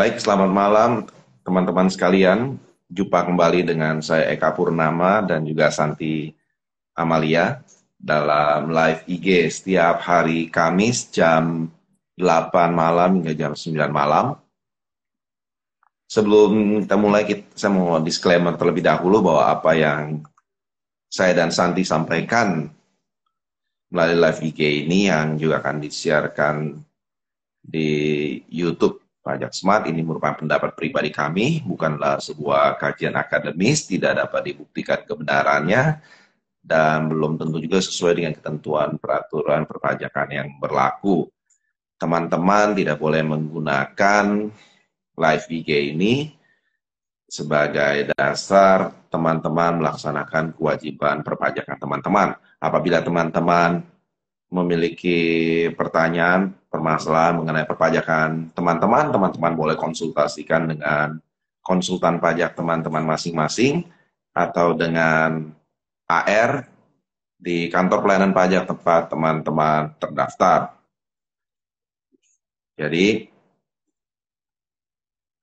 Baik, selamat malam teman-teman sekalian. Jumpa kembali dengan saya Eka Purnama dan juga Santi Amalia dalam live IG setiap hari Kamis jam 8 malam hingga jam 9 malam. Sebelum kita mulai, saya mau disclaimer terlebih dahulu bahwa apa yang saya dan Santi sampaikan melalui live IG ini yang juga akan disiarkan di YouTube Pajak Smart ini merupakan pendapat pribadi kami, bukanlah sebuah kajian akademis, tidak dapat dibuktikan kebenarannya, dan belum tentu juga sesuai dengan ketentuan peraturan perpajakan yang berlaku. Teman-teman tidak boleh menggunakan live IG ini sebagai dasar teman-teman melaksanakan kewajiban perpajakan teman-teman. Apabila teman-teman memiliki pertanyaan, permasalahan mengenai perpajakan teman-teman boleh konsultasikan dengan konsultan pajak teman-teman masing-masing atau dengan AR di kantor pelayanan pajak tempat teman-teman terdaftar. Jadi,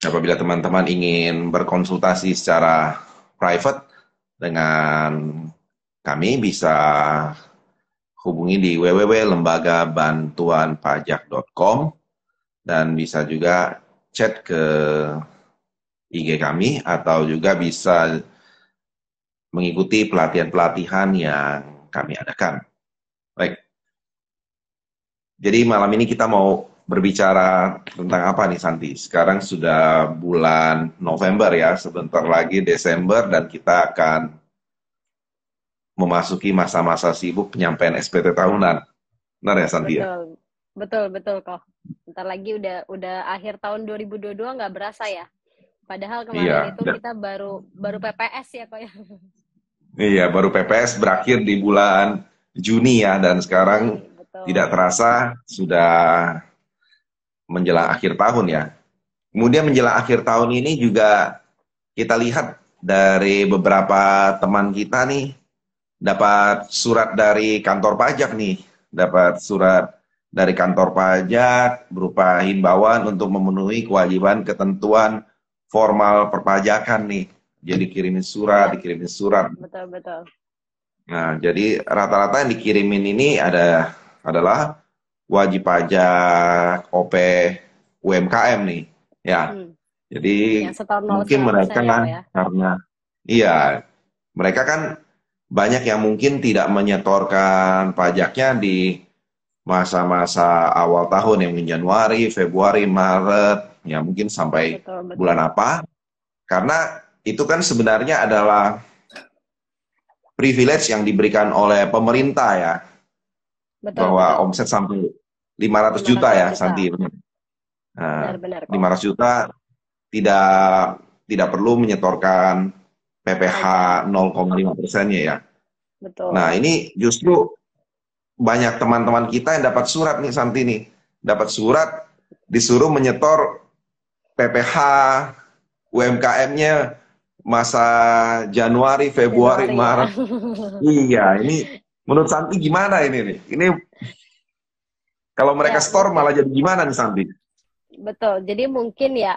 apabila teman-teman ingin berkonsultasi secara private dengan kami, bisa hubungi di www.lembagabantuanpajak.com dan bisa juga chat ke IG kami atau juga bisa mengikuti pelatihan-pelatihan yang kami adakan. Baik. Jadi malam ini kita mau berbicara tentang apa nih Santi? Sekarang sudah bulan November ya, sebentar lagi Desember dan kita akan memasuki masa-masa sibuk penyampaian SPT tahunan. Benar ya Santi ya? Betul, betul kok. Bentar lagi udah akhir tahun 2022 nggak berasa ya. Padahal kemarin Iya. itu kita baru PPS ya kok ya. Iya, baru PPS berakhir di bulan Juni ya, dan sekarang tidak Betul. terasa sudah menjelang akhir tahun ya. Kemudian menjelang akhir tahun ini juga kita lihat dari beberapa teman kita nih, dapat surat dari kantor pajak nih, dapat surat dari kantor pajak berupa himbauan untuk memenuhi kewajiban ketentuan formal perpajakan nih. Jadi dikirimin surat, Iya, dikirimin surat. betul. Nah, jadi rata-rata yang dikirimin ini adalah wajib pajak OP UMKM nih. Ya, Hmm. jadi Yang setor mungkin 0,5% mereka ya kok ya. karena iya, mereka kan banyak yang mungkin tidak menyetorkan pajaknya di masa-masa awal tahun yang mungkin Januari, Februari, Maret, ya mungkin sampai bulan Betul. apa. Karena itu kan sebenarnya adalah privilege yang diberikan oleh pemerintah ya, bahwa Betul. omset sampai 500 juta 500 ya, juta. Santi. Nah, Benar kok. 500 juta tidak tidak perlu menyetorkan PPh Pajak. 0,5%-nya ya. Nah, Betul. ini justru banyak teman-teman kita yang dapat surat nih, Santi nih. Dapat surat disuruh menyetor PPh UMKM-nya masa Januari, Februari, Januari ya. Maret. Iya, ini menurut Santi gimana ini nih? Ini kalau mereka Ya, store malah mungkin. jadi gimana nih Santi? Betul. Jadi mungkin ya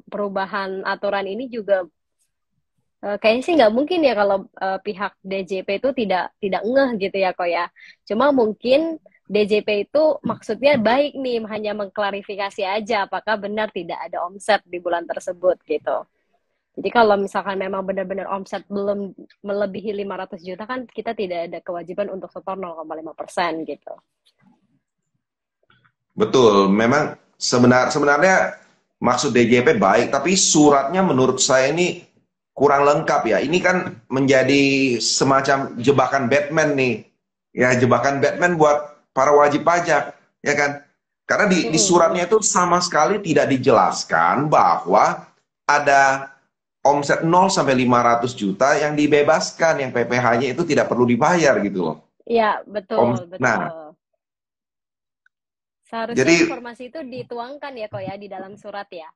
perubahan aturan ini juga kayaknya sih nggak mungkin ya kalau pihak DJP itu tidak ngeh gitu ya kok ya. Cuma mungkin DJP itu maksudnya baik nih, hanya mengklarifikasi aja apakah benar tidak ada omset di bulan tersebut gitu. Jadi kalau misalkan memang benar-benar omset belum melebihi 500 juta kan kita tidak ada kewajiban untuk setor 0,5% gitu. Betul, memang sebenarnya maksud DJP baik, tapi suratnya menurut saya ini kurang lengkap ya. Ini kan menjadi semacam jebakan Batman nih. Ya, jebakan Batman buat para wajib pajak, ya kan? Karena di Mm-mm. suratnya itu sama sekali tidak dijelaskan bahwa ada omset 0 sampai 500 juta yang dibebaskan, yang PPh-nya itu tidak perlu dibayar gitu loh. Iya, betul, Nah, betul. Seharusnya jadi informasi itu dituangkan ya kok ya di dalam surat ya.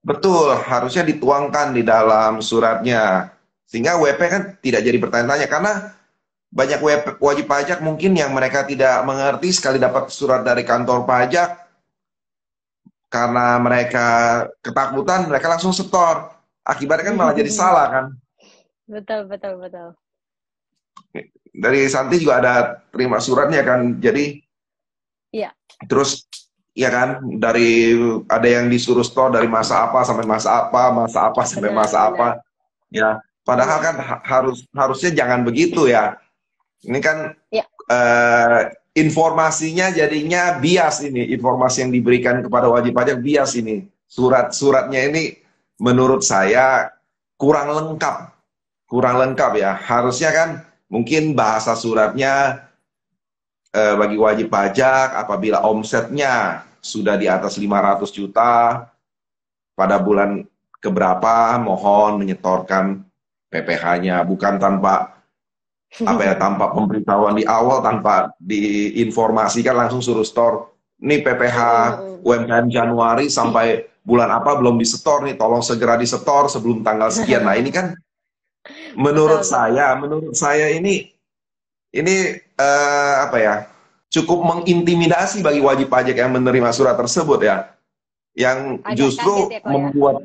betul, harusnya dituangkan di dalam suratnya. Sehingga WP kan tidak jadi bertanya-tanya. Karena banyak wajib pajak mungkin yang mereka tidak mengerti sekali dapat surat dari kantor pajak. karena mereka ketakutan, mereka langsung setor. Akibatnya kan malah jadi salah kan. Betul, betul, betul. Dari Santi juga ada terima suratnya kan. Jadi Iya. terus ya kan, dari ada yang disuruh store dari masa apa sampai masa apa sampai Benar, masa benar. apa. Ya, padahal kan harusnya jangan begitu ya. Ini kan Ya, informasinya jadinya bias ini, informasi yang diberikan kepada wajib pajak bias ini. Surat-suratnya ini menurut saya kurang lengkap ya. Harusnya kan mungkin bahasa suratnya bagi wajib pajak apabila omsetnya sudah di atas 500 juta pada bulan keberapa mohon menyetorkan PPh-nya, bukan tanpa tanpa pemberitahuan di awal, tanpa diinformasikan langsung suruh store. Nih PPh UMKM Januari sampai bulan apa belum disetor nih, tolong segera disetor sebelum tanggal sekian. Nah, ini kan menurut saya ini apa ya? Cukup mengintimidasi bagi wajib pajak yang menerima surat tersebut ya. Yang agak justru kaget ya, kok ya. membuat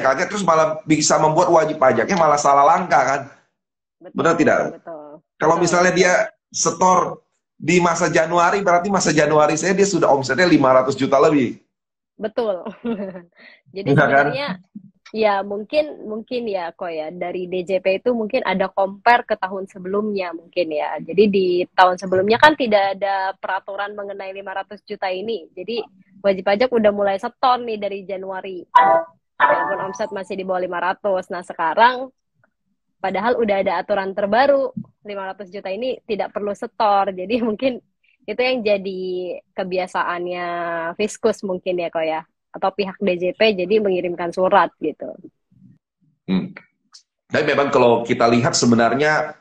kaget, terus malah bisa membuat wajib pajaknya malah salah langkah kan. Betul, Benar tidak? betul. Kalau Betul, misalnya betul. dia setor di masa Januari, berarti masa Januari saya dia sudah omsetnya 500 juta lebih. Betul. Jadi Enggak kan? sebenarnya ya mungkin ya kok ya dari DJP itu mungkin ada compare ke tahun sebelumnya mungkin ya. Jadi di tahun sebelumnya kan tidak ada peraturan mengenai 500 juta ini. Jadi wajib pajak udah mulai setor nih dari Januari. Walaupun omset masih di bawah 500. Nah, sekarang padahal udah ada aturan terbaru 500 juta ini tidak perlu setor. Jadi mungkin itu yang jadi kebiasaannya Fiskus mungkin ya kok ya, atau pihak DJP jadi mengirimkan surat gitu. Tapi memang kalau kita lihat sebenarnya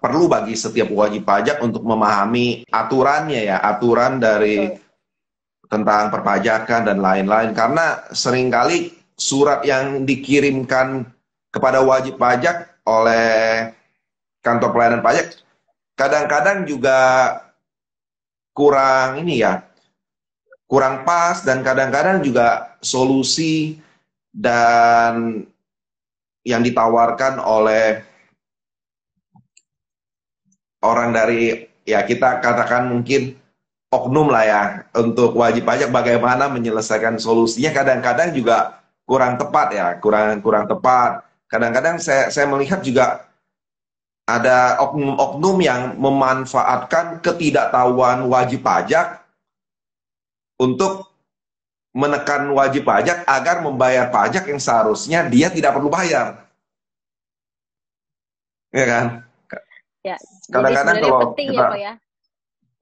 perlu bagi setiap wajib pajak untuk memahami aturannya ya, aturan dari tentang perpajakan dan lain-lain, karena seringkali surat yang dikirimkan kepada wajib pajak oleh kantor pelayanan pajak kadang-kadang juga kurang kurang pas, dan kadang-kadang juga solusi dan yang ditawarkan oleh orang dari kita katakan mungkin oknum lah ya untuk wajib pajak, bagaimana menyelesaikan solusinya kadang-kadang juga kurang tepat ya, kurang tepat. Kadang-kadang saya melihat juga ada oknum-oknum yang memanfaatkan ketidaktahuan wajib pajak untuk menekan wajib pajak agar membayar pajak yang seharusnya dia tidak perlu bayar. Ya kan? Ya, Kadang-kadang jadi kalau penting kita ya kok ya.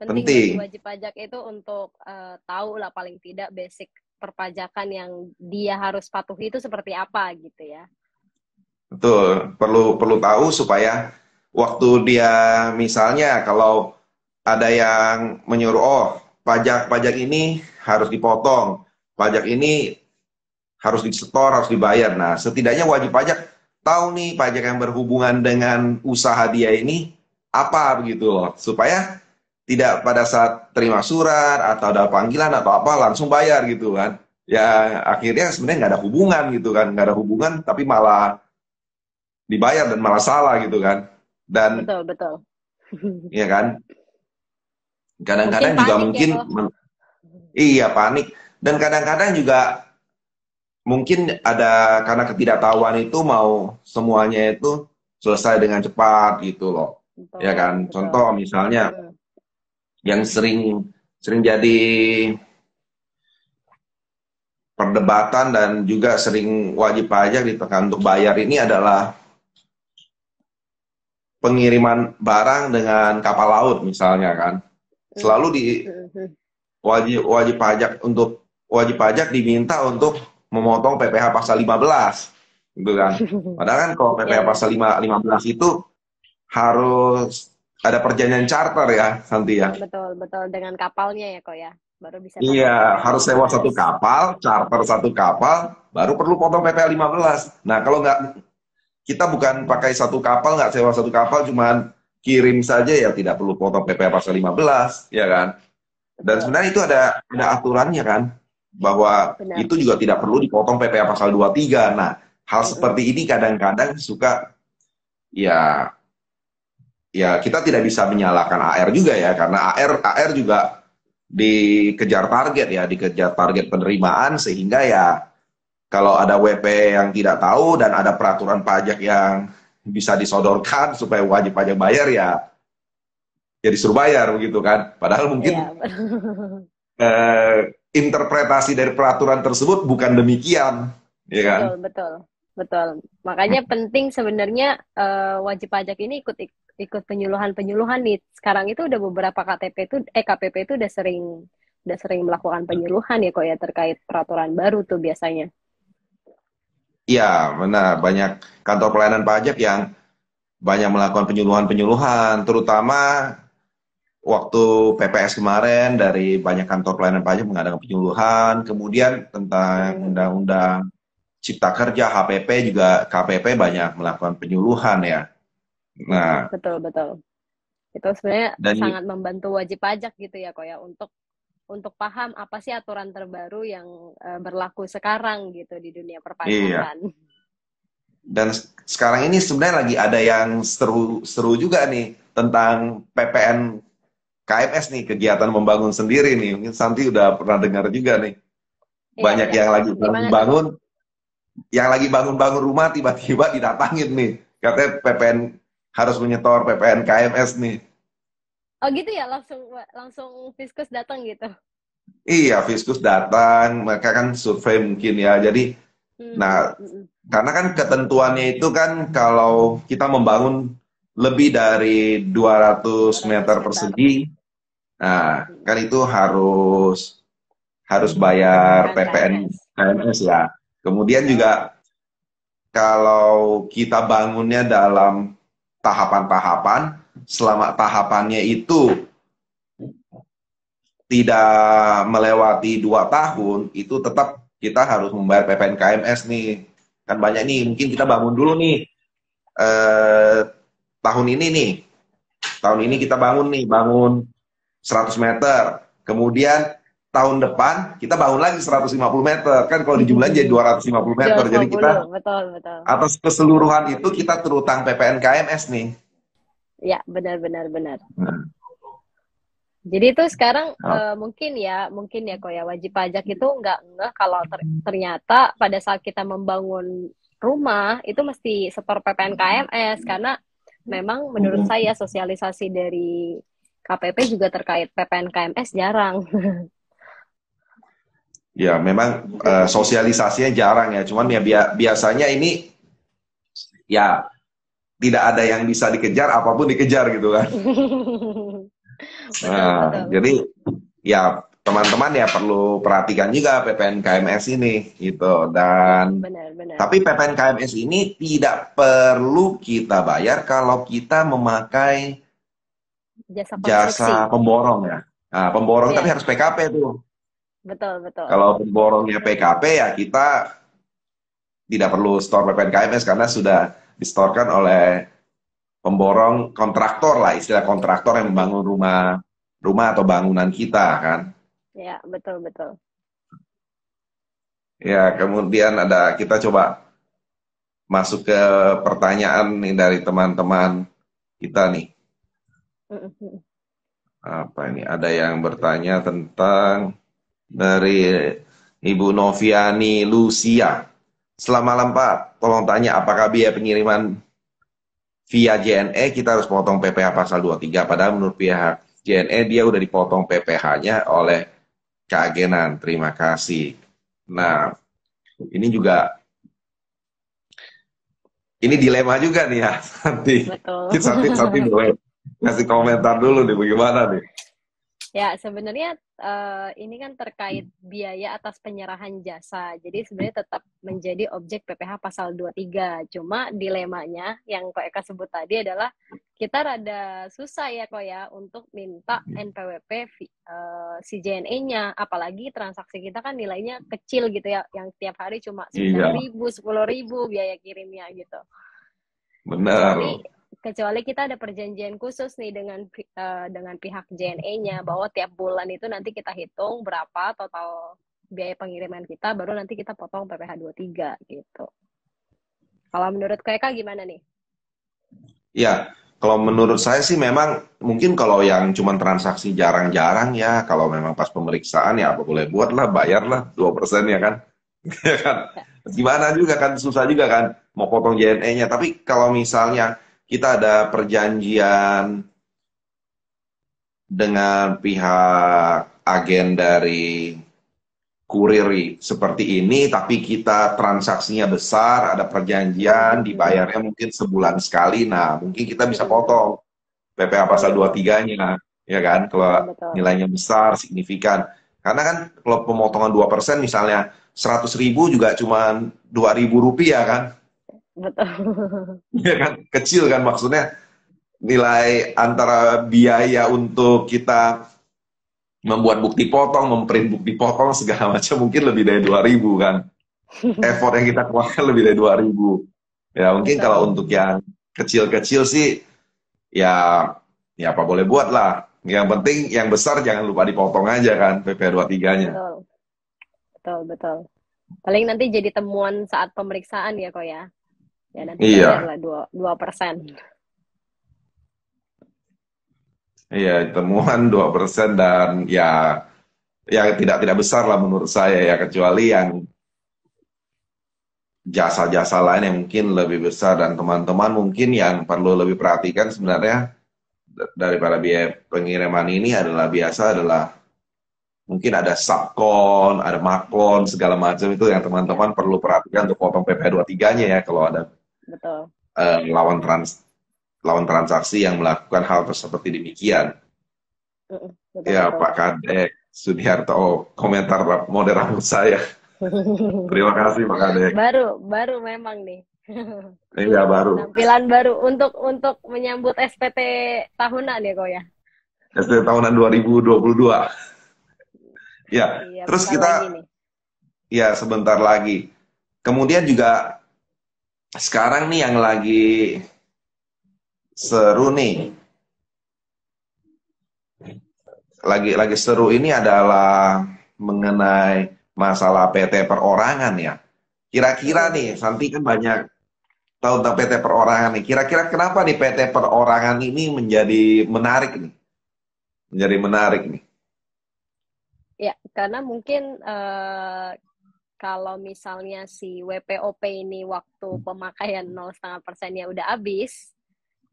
Penting bagi wajib pajak itu untuk tahu lah paling tidak basic perpajakan yang dia harus patuhi itu seperti apa gitu ya. betul, perlu tahu supaya waktu dia misalnya kalau ada yang menyuruh pajak ini harus dipotong, pajak ini harus disetor, harus dibayar. Nah, setidaknya wajib pajak tahu nih pajak yang berhubungan dengan usaha dia ini apa begitu loh, supaya tidak pada saat terima surat atau ada panggilan atau apa langsung bayar gitu kan. Ya akhirnya sebenarnya nggak ada hubungan gitu kan, nggak ada hubungan tapi malah dibayar dan malah salah gitu kan. Dan Betul. ya kan, kadang-kadang juga mungkin panik, dan kadang-kadang juga mungkin ada karena ketidaktahuan itu mau semuanya itu selesai dengan cepat gitu loh. Ya kan, contoh misalnya yang sering jadi perdebatan dan juga sering wajib pajak ditekan untuk bayar ini adalah pengiriman barang dengan kapal laut misalnya kan. Selalu di wajib pajak diminta untuk memotong PPh pasal 15 gitu kan. Padahal kan kalau PPh pasal 15 itu harus ada perjanjian charter ya, Santi ya. Betul dengan kapalnya ya kok ya. Baru bisa Iya, harus sewa satu kapal, charter satu kapal, baru perlu potong PPh 15. Nah, kalau nggak, kita bukan pakai satu kapal, nggak sewa satu kapal, cuman kirim saja ya tidak perlu potong PPh pasal 15, ya kan? Dan sebenarnya itu ada aturannya kan. bahwa benar. itu juga tidak perlu dipotong PPh pasal 23. Nah, hal Mm-mm. seperti ini kadang-kadang suka ya ya kita tidak bisa menyalahkan AR juga ya, karena AR juga dikejar target ya, dikejar target penerimaan, sehingga ya kalau ada WP yang tidak tahu dan ada peraturan pajak yang bisa disodorkan supaya wajib pajak bayar, ya jadi suruh bayar begitu kan. Padahal Iya, mungkin eh, interpretasi dari peraturan tersebut bukan demikian, ya kan? betul, betul, betul. Makanya penting sebenarnya wajib pajak ini ikut penyuluhan-penyuluhan nih. Sekarang itu udah beberapa KPP itu udah sering melakukan penyuluhan ya kok ya terkait peraturan baru tuh biasanya. Iya, benar. Banyak kantor pelayanan pajak yang banyak melakukan penyuluhan-penyuluhan, terutama waktu PPS kemarin dari banyak kantor pelayanan pajak mengadakan penyuluhan, kemudian tentang Mm-mm. Undang-Undang Cipta Kerja HPP juga KPP banyak melakukan penyuluhan ya. Mm-mm. Nah, Betul, betul. Itu sebenarnya dan sangat membantu wajib pajak gitu ya kok ya untuk paham apa sih aturan terbaru yang berlaku sekarang gitu di dunia iya. perpajakan. Dan sekarang ini sebenarnya lagi ada yang seru-seru juga nih tentang PPN KMS nih, kegiatan membangun sendiri nih. Mungkin Santi udah pernah dengar juga nih. Iya, Banyak iya. yang lagi Gimana tuh? bangun, yang lagi bangun-bangun rumah tiba-tiba didatangin nih. Katanya PPN harus menyetor PPN KMS nih. Oh gitu ya, langsung langsung Fiskus datang gitu. Iya, Fiskus datang, mereka kan survei mungkin ya. Jadi, nah, Hmm, mm, mm. karena kan ketentuannya itu kan kalau kita membangun lebih dari 200 200 meter meter. persegi, nah, Mm. kan itu harus harus bayar PPN PPN KMS. KMS ya. Kemudian juga Betul. kalau kita bangunnya dalam tahapan-tahapan, selama tahapannya itu tidak melewati 2 tahun, itu tetap kita harus membayar PPN KMS nih. Kan banyak nih, mungkin kita bangun dulu nih, eh, tahun ini nih, tahun ini Mm. kita bangun nih, bangun 100 meter. Kemudian tahun depan kita bangun lagi 150 meter. Kan kalau dijumlahin jadi 250 meter. Jadi 250, kita betul, betul. atas keseluruhan itu kita terutang PPN KMS nih. Ya, benar, benar, benar. Nah, Jadi itu sekarang mungkin ya kok ya wajib pajak itu nggak ngeh kalau ternyata pada saat kita membangun rumah itu mesti setor PPN KMS karena memang menurut saya sosialisasi dari KPP juga terkait PPN KMS jarang. ya memang sosialisasinya jarang ya. Cuman ya biasanya ini ya tidak ada yang bisa dikejar, apapun dikejar gitu kan. Betul, Nah, betul. jadi ya teman-teman ya perlu perhatikan juga PPN KMS ini gitu. Ya, Dan benar-benar. tapi PPN KMS ini tidak perlu kita bayar kalau kita memakai Jasa jasa konstruksi. pemborong ya. Nah, pemborong tapi Ya, harus PKP tuh. betul, betul. Kalau pemborongnya PKP ya kita tidak perlu store PPN KMS karena sudah distorkan oleh pemborong kontraktor lah, istilah kontraktor yang Mm-mm. membangun rumah atau bangunan kita kan. Ya, betul, betul. Ya, kemudian ada kita coba masuk ke pertanyaan nih dari teman-teman kita nih. Mm-mm. Apa ini? Ada yang bertanya tentang dari Ibu Noviani Lucia. Selamat malam Pak, tolong tanya apakah biaya pengiriman via JNE kita harus potong PPh pasal 23, padahal menurut pihak JNE dia udah dipotong PPh-nya oleh keagenan. Terima kasih. Nah, ini juga ini dilema juga nih ya. Nanti Betul. Santi boleh kasih komentar dulu nih bagaimana nih. Ya, sebenarnya ini kan terkait biaya atas penyerahan jasa. Jadi sebenarnya tetap menjadi objek PPh pasal 23. Cuma dilemanya yang Kok Eka sebut tadi adalah kita rada susah ya kok ya untuk minta NPWP si JNE-nya. Apalagi transaksi kita kan nilainya kecil gitu ya, yang tiap hari cuma sembilan Iya, ribu 10.000 biaya kirimnya gitu. kecuali benar. kecuali kita ada perjanjian khusus nih dengan pihak JNE-nya bahwa tiap bulan itu nanti kita hitung berapa total biaya pengiriman kita, baru nanti kita potong PPh 23 gitu. Kalau menurut Kak gimana nih? Ya, kalau menurut saya sih memang mungkin kalau yang cuma transaksi jarang-jarang ya, kalau memang pas pemeriksaan ya apa boleh buat lah, bayar lah 2% ya kan. Ya kan? Ya, Gimana juga kan, susah juga kan mau potong JNE-nya. Tapi kalau misalnya kita ada perjanjian dengan pihak agen dari kurir seperti ini, tapi kita transaksinya besar, ada perjanjian, dibayarnya mungkin sebulan sekali, nah mungkin kita bisa potong PPh pasal betul, 23-nya, ya kan? Kalau betul, betul, nilainya besar, signifikan. Karena kan kalau pemotongan 2% misalnya 100.000 juga cuma Rp2.000 kan? betul. Ya kan? Kecil kan maksudnya nilai antara biaya untuk kita membuat bukti potong, memprint bukti potong segala macam mungkin lebih dari 2.000 kan. Effort yang kita keluarkan lebih dari 2.000. Ya mungkin kalau Betul, untuk yang kecil-kecil sih ya ya apa boleh buat lah. Yang penting yang besar jangan lupa dipotong aja kan PPh 23-nya. betul, betul, betul. Paling nanti jadi temuan saat pemeriksaan ya kok ya. Ya nanti Iya, bayarlah 2%. iya temuan 2% dan ya tidak besar lah menurut saya ya kecuali yang jasa-jasa lain yang mungkin lebih besar dan teman-teman mungkin yang perlu lebih perhatikan sebenarnya daripada biaya pengiriman ini adalah mungkin ada subkon, ada makon, segala macam itu yang Ya, teman-teman perlu perhatikan untuk potong PPh 23-nya ya kalau ada betul. eh, lawan trans lawan transaksi yang melakukan hal seperti demikian. Betul, Ya betul. Pak Kadek Sudiharto, komentar moderator saya. Terima kasih Pak Kadek. Baru memang nih. Iya baru. Penampilan baru untuk menyambut SPT tahunan ya kok ya. SD tahunan 2022. Ya, Iya, terus bentar lagi kita nih. ya sebentar lagi. Kemudian juga sekarang nih yang lagi seru nih, lagi seru ini adalah mengenai masalah PT perorangan ya. Kira-kira nih, Mm-mm. Santi kan banyak tahu tentang PT perorangan nih. Kira-kira kenapa nih PT perorangan ini menjadi menarik nih? Menjadi menarik nih. Ya, karena mungkin kalau misalnya si WPOP ini waktu pemakaian 0,5%-nya udah habis,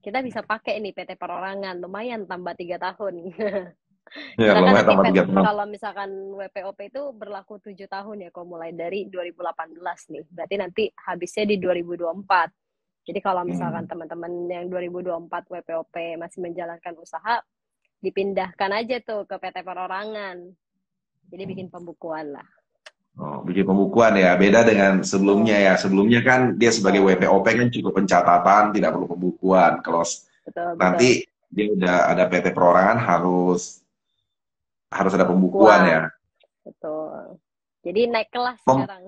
kita bisa pakai nih PT Perorangan, lumayan tambah 3 tahun. Ya, Karena kan lumayan nanti tambah 3 tahun. kalau misalkan WPOP itu berlaku 7 tahun ya, kalau mulai dari 2018 nih. Berarti nanti habisnya di 2024. Jadi kalau misalkan Hmm. teman-teman yang 2024 WPOP masih menjalankan usaha, dipindahkan aja tuh ke PT Perorangan. Jadi bikin pembukuan lah. Oh, bikin pembukuan ya. Beda dengan sebelumnya Betul, ya. Sebelumnya kan dia sebagai betul, WPOP kan cukup pencatatan, tidak perlu pembukuan. Kalau betul, betul. nanti dia udah ada PT perorangan harus ada pembukuan ya. Pembukuan, betul. Jadi naik kelas Pem- sekarang.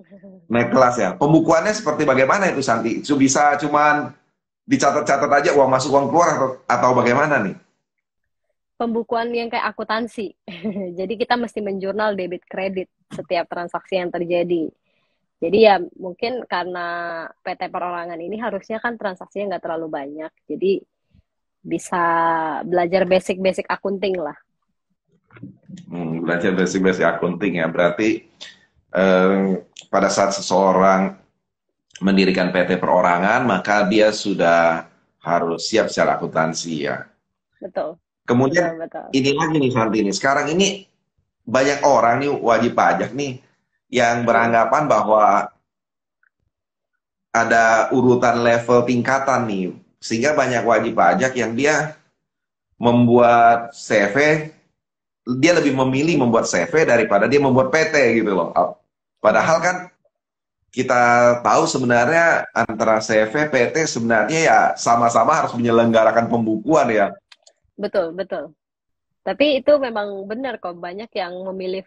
Naik kelas ya. Pembukuannya seperti bagaimana itu Santi? Itu bisa cuman dicatat-catat aja uang masuk uang keluar atau bagaimana nih? Pembukuan yang kayak akuntansi. Jadi kita mesti menjurnal debit kredit setiap transaksi yang terjadi. Jadi ya mungkin karena PT Perorangan ini harusnya kan transaksinya nggak terlalu banyak. Jadi bisa belajar basic-basic akunting lah. Belajar basic-basic accounting ya. Berarti eh, pada saat seseorang mendirikan PT perorangan, maka dia sudah harus siap secara akuntansi ya. Betul, betul, Kemudian betul. ini lagi nih Santi nih. Sekarang ini banyak orang nih wajib pajak nih yang Mm-mm. beranggapan bahwa ada urutan level tingkatan nih. Sehingga banyak wajib pajak yang dia membuat CV, dia lebih memilih membuat CV daripada dia membuat PT gitu loh. Padahal kan kita tahu sebenarnya antara CV, PT sebenarnya ya sama-sama harus menyelenggarakan pembukuan ya. Betul, betul. Tapi itu memang benar kok, banyak yang memilih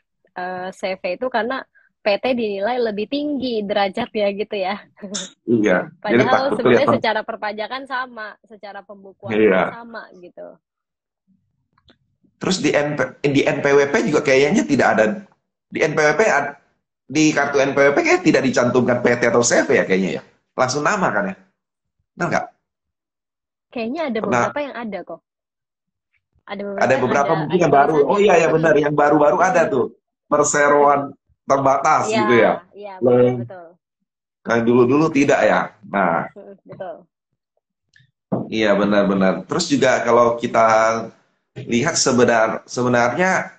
CV itu karena PT dinilai lebih tinggi derajatnya gitu ya. Iya, jadi Padahal takut sebenarnya kelihatan. secara perpajakan sama, secara pembukuan pun Iya. sama gitu. Terus di NPWP juga kayaknya tidak ada. Di NPWP di kartu NPWP kayak tidak dicantumkan PT atau CV ya kayaknya ya. Langsung nama kan ya. Benar nggak? Kayaknya ada Pernah beberapa yang ada kok. Ada beberapa ada yang beberapa mungkin ada yang baru. Oh tulisannya. iya ya benar, yang baru-baru ada tuh. Perseroan terbatas Iya, gitu ya. iya betul Yang betul. yang dulu-dulu tidak ya. Nah, Betul. iya benar-benar. Terus juga kalau kita lihat sebenarnya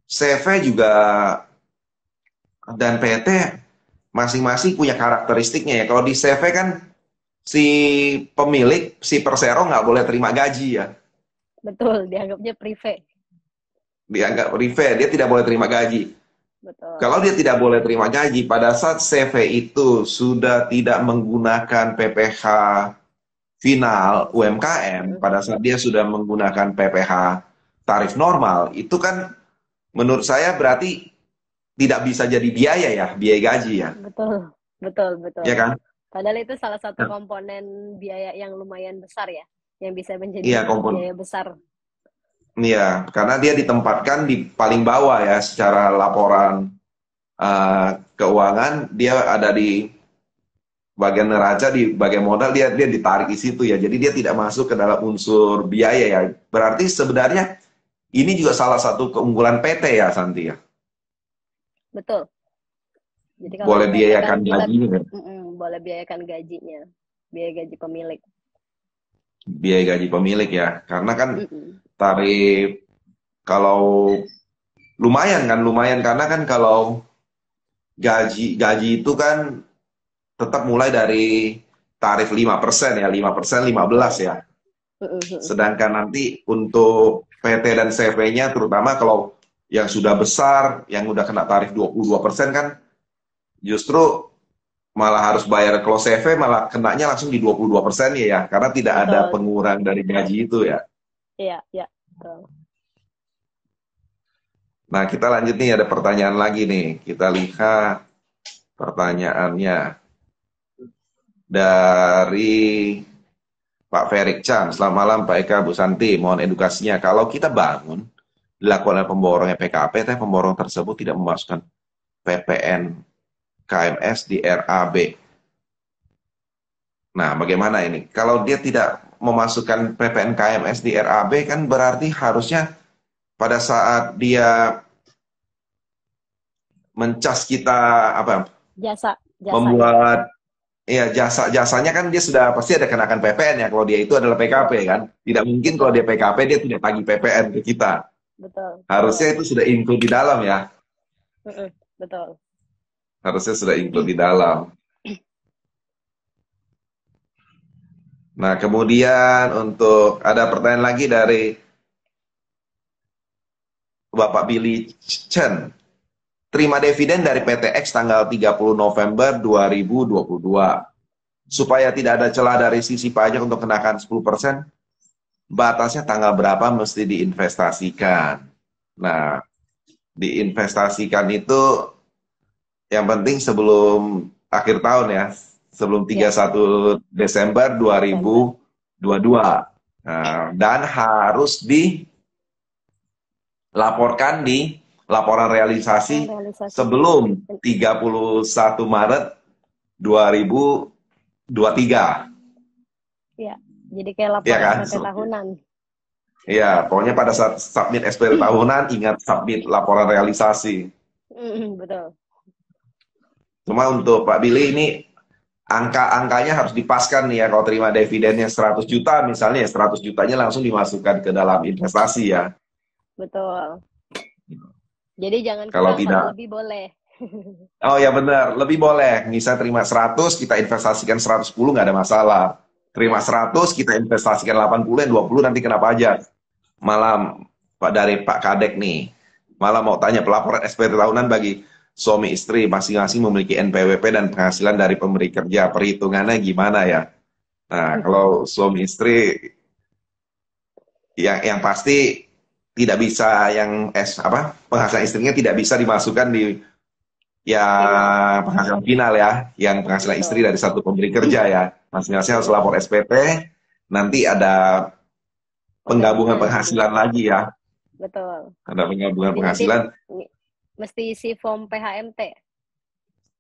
CV juga dan PT masing-masing punya karakteristiknya ya. Kalau di CV kan si pemilik, si persero nggak boleh terima gaji ya. Betul, dianggapnya prive. Dianggap privé, dia tidak boleh terima gaji. Betul. Kalau dia tidak boleh terima gaji, pada saat CV itu sudah tidak menggunakan PPh final UMKM, pada saat dia sudah menggunakan PPh tarif normal, itu kan menurut saya berarti tidak bisa jadi biaya ya, biaya gaji ya. Betul. Betul, betul. Ya kan? Padahal itu salah satu komponen biaya yang lumayan besar ya, yang bisa Iya, menjadi kompon. biaya besar. Iya, karena dia ditempatkan di paling bawah ya secara laporan keuangan, dia ada di bagian neraca, di bagian modal, dia dia ditarik di situ ya. Jadi dia tidak masuk ke dalam unsur biaya ya. Berarti sebenarnya ini juga salah satu keunggulan PT ya, Santi ya. Betul. Jadi kalau Boleh PT kan biayakan kita gajinya kan. boleh biayakan gajinya, biaya gaji pemilik. Biaya gaji pemilik ya. Karena kan Mm-mm. tarif kalau lumayan karena kan kalau gaji gaji itu kan tetap mulai dari tarif 5% ya, 5% 15 Betul. ya. Mm-mm. Sedangkan nanti untuk PT dan CV-nya, terutama kalau yang sudah besar, yang udah kena tarif 22% kan, justru malah harus bayar. Kalau CV malah kenanya langsung di 22% ya, karena tidak ada Betul. pengurang dari gaji itu ya. Iya, iya. Betul. Nah, kita lanjut nih, ada pertanyaan lagi nih. Kita lihat pertanyaannya dari Pak Ferik Chan. Selamat malam Pak Eka, Bu Santi. Mohon edukasinya. Kalau kita bangun, dilakukan oleh pemborongnya PKP, tapi pemborong tersebut tidak memasukkan PPN KMS di RAB. Nah, bagaimana ini? Kalau dia tidak memasukkan PPN KMS di RAB, kan berarti harusnya pada saat dia mencas kita, apa, Jasanya. membuat ya jasa-jasanya, kan dia sudah pasti ada kenakan PPN ya, kalau dia itu adalah PKP Betul. kan. Tidak mungkin kalau dia Betul. PKP dia tidak tagih PPN ke kita. Betul. Harusnya Betul. itu sudah include di dalam ya. Betul. Harusnya sudah include di dalam. Nah, kemudian untuk ada pertanyaan lagi dari Bapak Billy Chen. Terima dividen dari PTX tanggal 30 November 2022. Supaya tidak ada celah dari sisi pajak untuk kenakan 10%, batasnya tanggal berapa mesti diinvestasikan. Nah, diinvestasikan itu yang penting sebelum akhir tahun ya, sebelum Ya, 31 Desember Desember. 2022. Nah, dan harus dilaporkan di laporan Oh, realisasi realisasi. sebelum 31 Maret 2023. Ya, jadi kayak Ya lapor kan? SPT tahunan. Iya, pokoknya pada saat submit SPT tahunan, ingat submit laporan realisasi. Betul. Cuma untuk Pak Billy ini, angka-angkanya harus dipaskan nih ya. Kalau terima dividennya 100 juta misalnya, ya 100 jutanya langsung dimasukkan ke dalam investasi ya. Betul. Jadi jangan Kalau kurang, kalau tidak, lebih boleh. oh ya benar, lebih boleh. Misal terima 100, kita investasikan 110, nggak ada masalah. Terima Ya, 100, kita investasikan 80, yang 20 nanti kena pajak. Malam Pak dari Pak Kadek nih. Malah mau tanya, pelaporan SPT tahunan bagi suami istri masing-masing memiliki NPWP dan penghasilan dari pemberi kerja. Perhitungannya gimana ya? Nah, kalau suami istri yang pasti tidak bisa, yang apa, penghasilan istrinya tidak bisa dimasukkan di ya final. penghasilan final ya, yang penghasilan istri Betul. dari satu pemberi kerja ya. Masing-masing harus lapor Mm-mm. SPT. Nanti ada penggabungan Penggabungan jadi, penghasilan lagi ya. betul. Ada penggabungan Jadi nanti penghasilan. mesti isi form PHMT.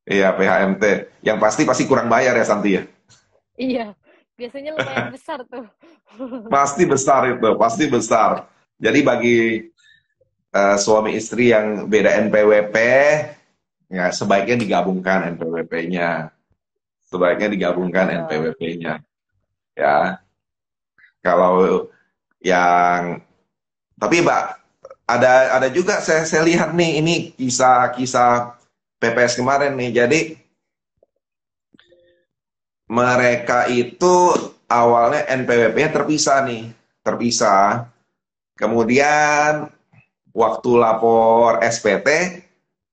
Iya, PHMT. Yang pasti pasti kurang bayar ya Santi ya. Iya, biasanya lumayan besar tuh. Pasti besar itu, pasti besar. Jadi bagi suami istri yang beda NPWP, ya sebaiknya digabungkan NPWP-nya. Sebaiknya digabungkan Betul. NPWP-nya. Ya, kalau yang tapi Mbak, ada juga saya lihat nih ini kisah-kisah PPS kemarin nih. Jadi mereka itu awalnya NPWP-nya terpisah nih, terpisah. Kemudian waktu lapor SPT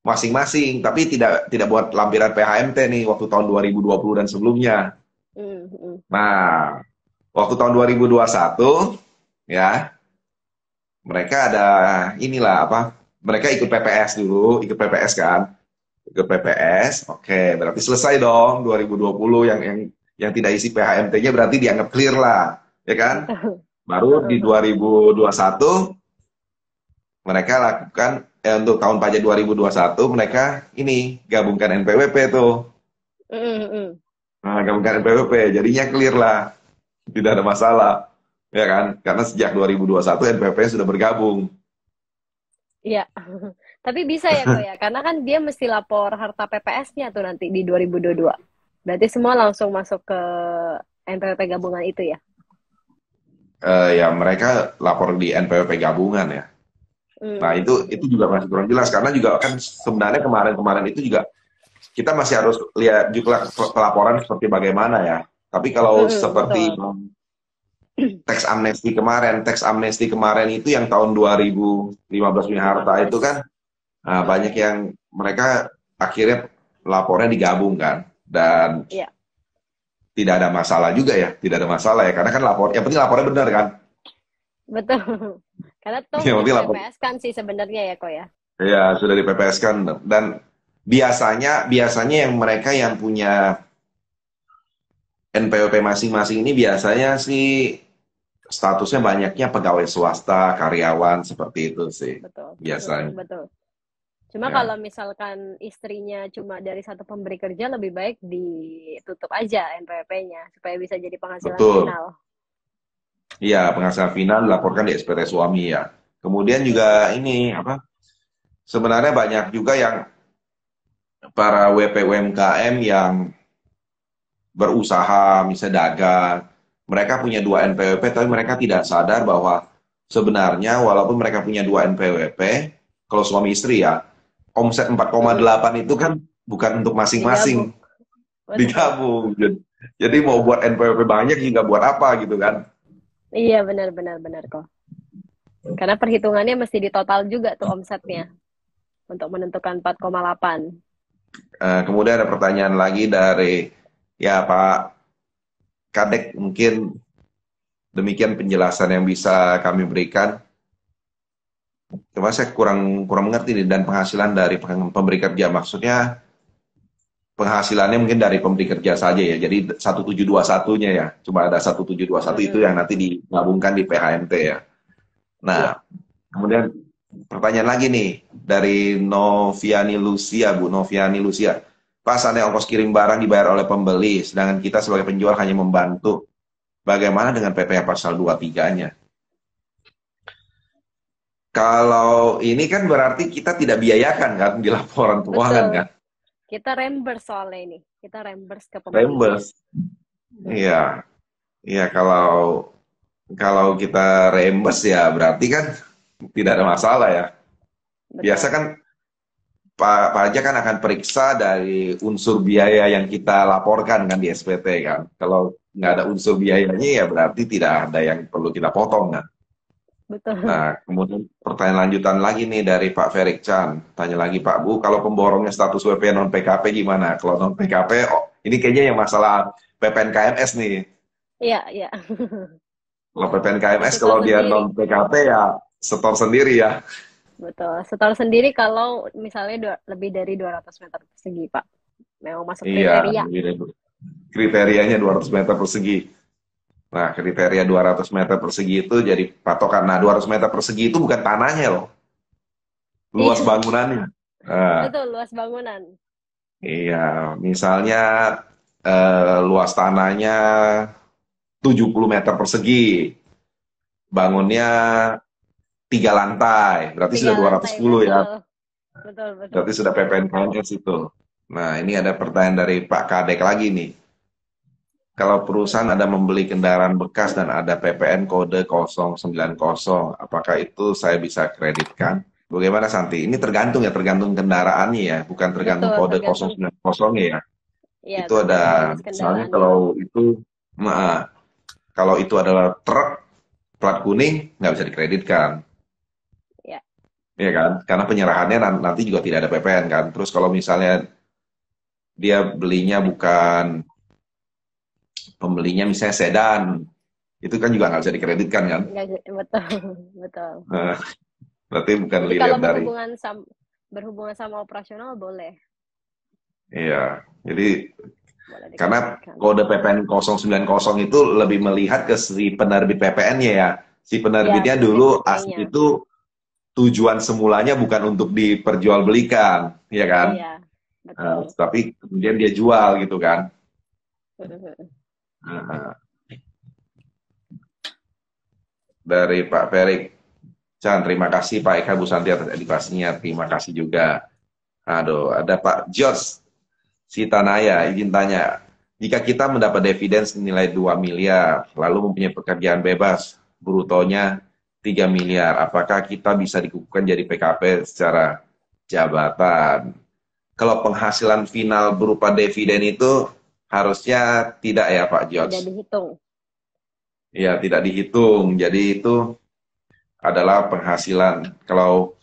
masing-masing, tapi tidak buat lampiran PHMT nih waktu tahun 2020 dan sebelumnya. Mm, mm. Nah, waktu tahun 2021 ya, mereka ada inilah apa? Mereka ikut PPS dulu, ikut PPS kan. Ikut PPS. Oke, berarti selesai dong 2020 yang tidak isi PHMT-nya berarti dianggap clear lah, ya kan? Betul. Baru di 2021 mereka lakukan untuk tahun pajak 2021 mereka ini gabungkan NPWP tuh. Mm, mm. Nah, gabungkan NPWP jadinya clear lah, tidak ada masalah. Ya kan? Karena sejak 2021 NPWP sudah bergabung. Iya. Tapi bisa ya kok ya, karena kan dia mesti lapor harta PPS-nya tuh nanti di 2022. Berarti semua langsung masuk ke NPWP gabungan itu ya. Ya mereka lapor di NPWP gabungan ya. Nah, itu Hmm. juga masih kurang jelas karena juga kan sebenarnya kemarin-kemarin itu juga kita masih harus lihat juga pelaporan seperti bagaimana ya. Tapi kalau Mm, seperti betul. teks amnesti kemarin itu yang tahun 2015 punya harta itu 15. kan banyak Mm, yang mereka akhirnya lapornya digabung kan dan iya, tidak ada masalah juga ya, tidak ada masalah ya karena kan yang penting lapornya benar kan. betul. Karena toh Yang udah di penting lapor PPS kan sih sebenarnya ya kok ya. ya sudah di PPS kan dan biasanya biasanya yang mereka yang punya NPWP masing-masing ini biasanya sih statusnya banyaknya pegawai swasta, karyawan seperti itu sih Betul. Mm, biasanya. betul. Cuma kalau Ya, misalkan istrinya cuma dari satu pemberi kerja lebih baik ditutup aja NPWP-nya supaya bisa jadi penghasilan betul. final. Iya, penghasilan final dilaporkan di SPT suami ya. Kemudian juga Mm, ini apa? Sebenarnya banyak juga yang para WP UMKM yang berusaha, misalnya dagang, mereka punya dua NPWP, tapi mereka tidak sadar bahwa sebenarnya walaupun mereka punya dua NPWP, kalau suami istri ya, omset mm. 4,8 itu kan bukan untuk Digabung. masing-masing, Betul. digabung. Jadi mau buat NPWP banyak juga buat apa gitu kan. Iya, benar benar benar kok. Karena perhitungannya mesti ditotal juga tuh omsetnya untuk menentukan 4,8. Kemudian ada pertanyaan lagi dari ya Pak Kadek, mungkin demikian penjelasan yang bisa kami berikan. Cuma saya kurang kurang mengerti nih, dan penghasilan dari pemberi kerja maksudnya penghasilannya mungkin dari pemberi kerja saja ya. Jadi 1721-nya ya. Cuma ada 1721 itu yang Mm-mm. nanti digabungkan di PHMT ya. Iya. Nah, kemudian pertanyaan lagi nih dari Noviani Lucia, Bu Noviani Lucia. Pak, seandainya ongkos kirim barang dibayar oleh pembeli, sedangkan kita sebagai penjual hanya membantu. Bagaimana dengan PPh pasal 23-nya? Kalau ini kan berarti kita tidak biayakan kan di laporan keuangan Betul. kan? Kita reimburse soalnya ini. Kita reimburse ke pembelinya. Reimburse. Iya, Mm-mm. iya kalau kalau kita reimburse ya berarti kan tidak ada masalah ya. Biasa Betul. kan pajak kan akan periksa dari unsur biaya yang kita laporkan kan di SPT kan. Kalau nggak Iya, ada unsur biayanya ya berarti tidak ada yang perlu kita potong kan. betul. Nah, kemudian pertanyaan lanjutan lagi nih dari Pak Ferik Chan. Tanya lagi Pak Bu, kalau pemborongnya status WP non PKP gimana? Kalau non PKP, oh, ini kayaknya yang masalah PPN KMS nih. Iya, iya. Kalau PPN Harus KMS setor kalau dia sendiri. non PKP ya setor sendiri ya. Betul. Setor sendiri kalau misalnya lebih dari 200 meter persegi, Pak. Memang masuk Iya, kriteria. kriterianya 200 meter persegi. Nah, kriteria 200 meter persegi itu jadi patokan. Nah, 200 meter persegi itu bukan tanahnya loh, luas Iya, bangunannya. Nah, betul. Luas bangunan. Iya, misalnya luas tanahnya 70 meter persegi, bangunnya 3 lantai, berarti Tiga sudah lantai, 210 ya, betul. Betul, betul. berarti sudah PPNKS itu. Nah, ini ada pertanyaan dari Pak Kadek lagi nih. Kalau Hmm. perusahaan ada membeli kendaraan bekas dan ada PPN kode 090, apakah itu saya bisa kreditkan? Bagaimana Santi? Ini tergantung ya, tergantung kendaraannya ya, bukan tergantung Betul, kode tergantung. 090 ya. Ya, Itu ada, tergantung jenis misalnya kendaraannya. kalau itu adalah truk plat kuning, nggak bisa dikreditkan, Ya, ya kan? Karena penyerahannya nanti juga tidak ada PPN kan. Terus kalau misalnya dia belinya bukan, pembelinya misalnya sedan, itu kan juga nggak bisa dikreditkan kan. nggak, betul, betul. Nah, berarti bukan Jadi kalau dilihat dari, berhubungan sama operasional boleh, iya. Jadi boleh karena dikreditkan. kode PPN 090 itu lebih melihat ke si penerbit PPN-nya ya. Si Ya, penerbitnya si dulu asli SPP-nya. itu tujuan semulanya bukan untuk diperjualbelikan, ya kan? Iya, betul. Tapi kemudian dia jual gitu kan. Nah, dari Pak Ferik, Chan, terima kasih Pak Eka Bu Santi atas edukasinya, terima kasih juga. Aduh, ada Pak Jos Sitanaya, izin tanya, jika kita mendapat dividen senilai 2 miliar, lalu mempunyai pekerjaan bebas, brutonya 3 miliar, apakah kita bisa dikukuhkan jadi PKP secara jabatan? Kalau penghasilan final berupa dividen itu harusnya tidak ya Pak Tidak George? dihitung. Ya, tidak dihitung. Jadi itu adalah penghasilan. Kalau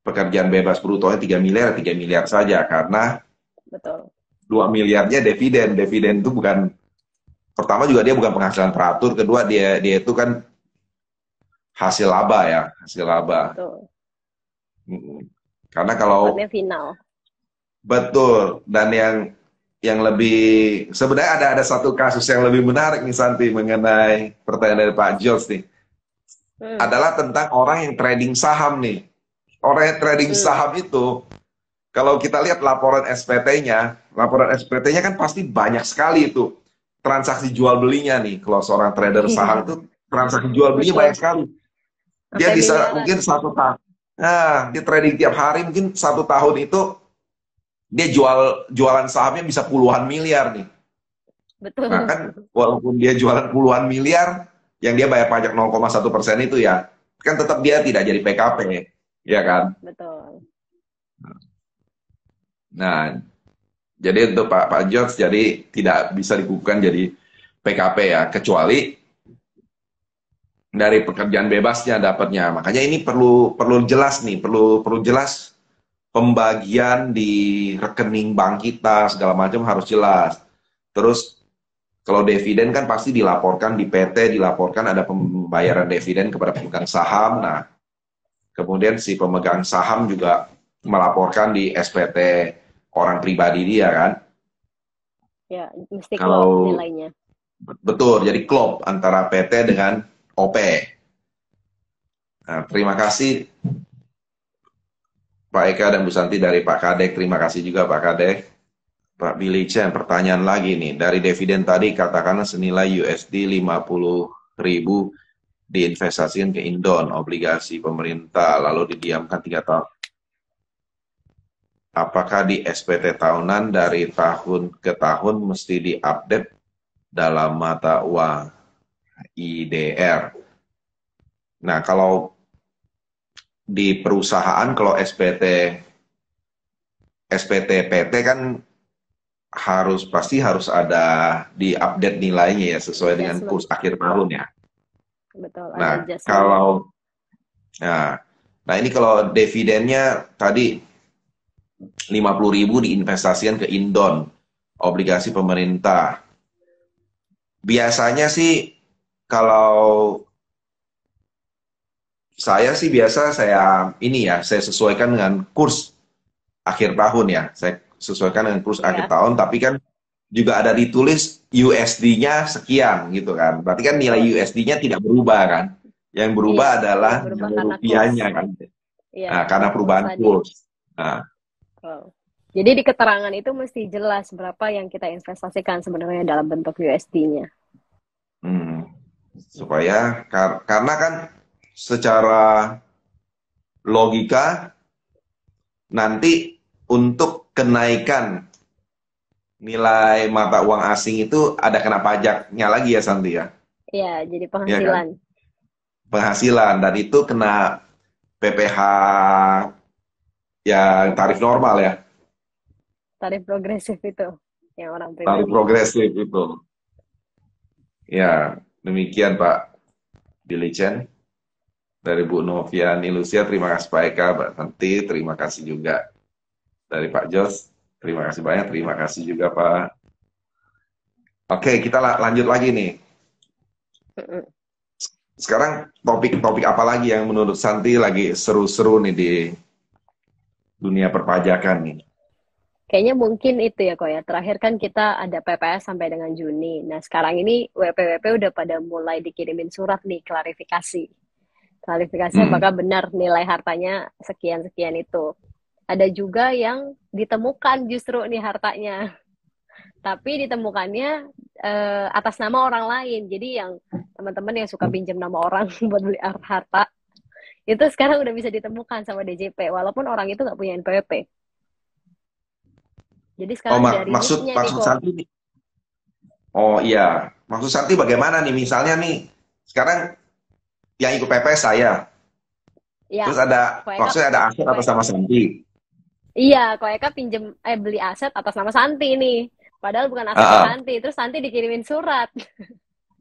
pekerjaan bebas brutonya 3 miliar, 3 miliar saja. Karena Betul. 2 miliarnya dividen. Dividen itu bukan, pertama juga dia bukan penghasilan teratur. Kedua dia dia itu kan hasil laba ya, hasil laba. Betul. Karena kalau Sifatnya final. betul, dan yang lebih sebenarnya ada satu kasus yang lebih menarik nih Santi mengenai pertanyaan dari Pak Jos nih, Hmm. adalah tentang orang yang trading saham nih. Orang yang trading Hmm. saham itu kalau kita lihat laporan SPT-nya kan pasti banyak sekali itu transaksi jual belinya nih. Kalau seorang trader saham itu transaksi jual belinya banyak Betul. sekali. Dia Sampai bisa miliaran. mungkin 1 tahun. Nah, dia trading tiap hari mungkin 1 tahun itu dia jualan sahamnya bisa puluhan miliar nih. Nah kan Betul. walaupun dia jualan puluhan miliar, yang dia bayar pajak 0,1% itu ya, kan tetap dia tidak jadi PKP, ya kan? Betul. Nah, jadi untuk Pak George, jadi tidak bisa dikukuhkan jadi PKP ya, kecuali dari pekerjaan bebasnya dapatnya. Makanya ini perlu perlu jelas nih, perlu perlu jelas pembagian di rekening bank kita segala macam harus jelas. Terus kalau dividen kan pasti dilaporkan di PT, dilaporkan ada pembayaran dividen kepada pemegang saham. Nah, kemudian si pemegang saham juga melaporkan di SPT orang pribadi dia kan. Ya, mesti klop Kalau nilainya. betul, jadi klop antara PT dengan OP. Nah, terima kasih Pak Eka dan Bu Santi dari Pak Kadek. Terima kasih juga Pak Kadek. Pak Billy Chen, pertanyaan lagi nih. Dari dividen tadi katakanlah senilai USD 50.000 diinvestasikan ke Indon, obligasi pemerintah, lalu didiamkan 3 tahun. Apakah di SPT tahunan dari tahun ke tahun mesti diupdate dalam mata uang IDR? Nah, kalau di perusahaan, kalau SPT PT kan pasti harus ada diupdate nilainya ya sesuai dengan Adjustment. kurs akhir tahun ya. Betul, ada Nah, adjustment. kalau nah, nah ini kalau dividennya tadi 50.000 diinvestasikan ke Indon, obligasi pemerintah. Biasanya sih kalau saya sih biasa saya ini ya, saya sesuaikan dengan kurs akhir tahun ya. Saya sesuaikan dengan kurs akhir Ya, tahun, tapi kan juga ada ditulis USD-nya sekian gitu kan. Berarti kan nilai betul. USD-nya tidak berubah kan. Yang Iya, berubah adalah yang berubah nilai karena kurs. rupiahnya kan. Iya, Nah, karena karena kurs perubahan tadi. kurs. Nah, Betul. Jadi di keterangan itu mesti jelas berapa yang kita investasikan sebenarnya dalam bentuk USD-nya. Hmm. Supaya karena kan secara logika nanti untuk kenaikan nilai mata uang asing itu ada kena pajaknya lagi ya Santi ya. Ya, jadi Iya kan? penghasilan. Penghasilan dan itu kena PPh yang tarif normal ya. Tarif progresif itu yang orang Tarif pribadi. progresif itu. Ya, demikian Pak Billy Chen dari Bu Noviani Lucia. Terima kasih Pak Eka, Pak Santi. Terima kasih juga dari Pak Jos. Terima kasih banyak. Terima kasih juga Pak. Oke, kita lanjut lagi nih. Sekarang topik-topik apa lagi yang menurut Santi lagi seru-seru nih di dunia perpajakan nih? Kayaknya mungkin itu ya kok ya. Terakhir kan kita ada PPS sampai dengan Juni. Nah sekarang ini WP-WP udah pada mulai dikirimin surat nih klarifikasi. Klarifikasi Hmm. apakah benar nilai hartanya sekian-sekian itu. Ada juga yang ditemukan justru nih hartanya. Tapi ditemukannya atas nama orang lain. Jadi yang teman-teman yang suka pinjam nama orang buat beli harta, itu sekarang udah bisa ditemukan sama DJP. Walaupun orang itu nggak punya NPWP. Jadi Oh, sekarang dari maksud nicknya nih maksud kok. Santi nih. Oh iya, maksud Santi bagaimana nih? Misalnya nih, sekarang yang ikut PP saya, terus Ya, ada, Ko Eka, maksudnya ada aset atas nama Santi. iya, Ko Eka pinjem beli aset atas nama Santi nih. Padahal bukan asetnya Ah, ah. Santi. Terus Santi dikirimin surat.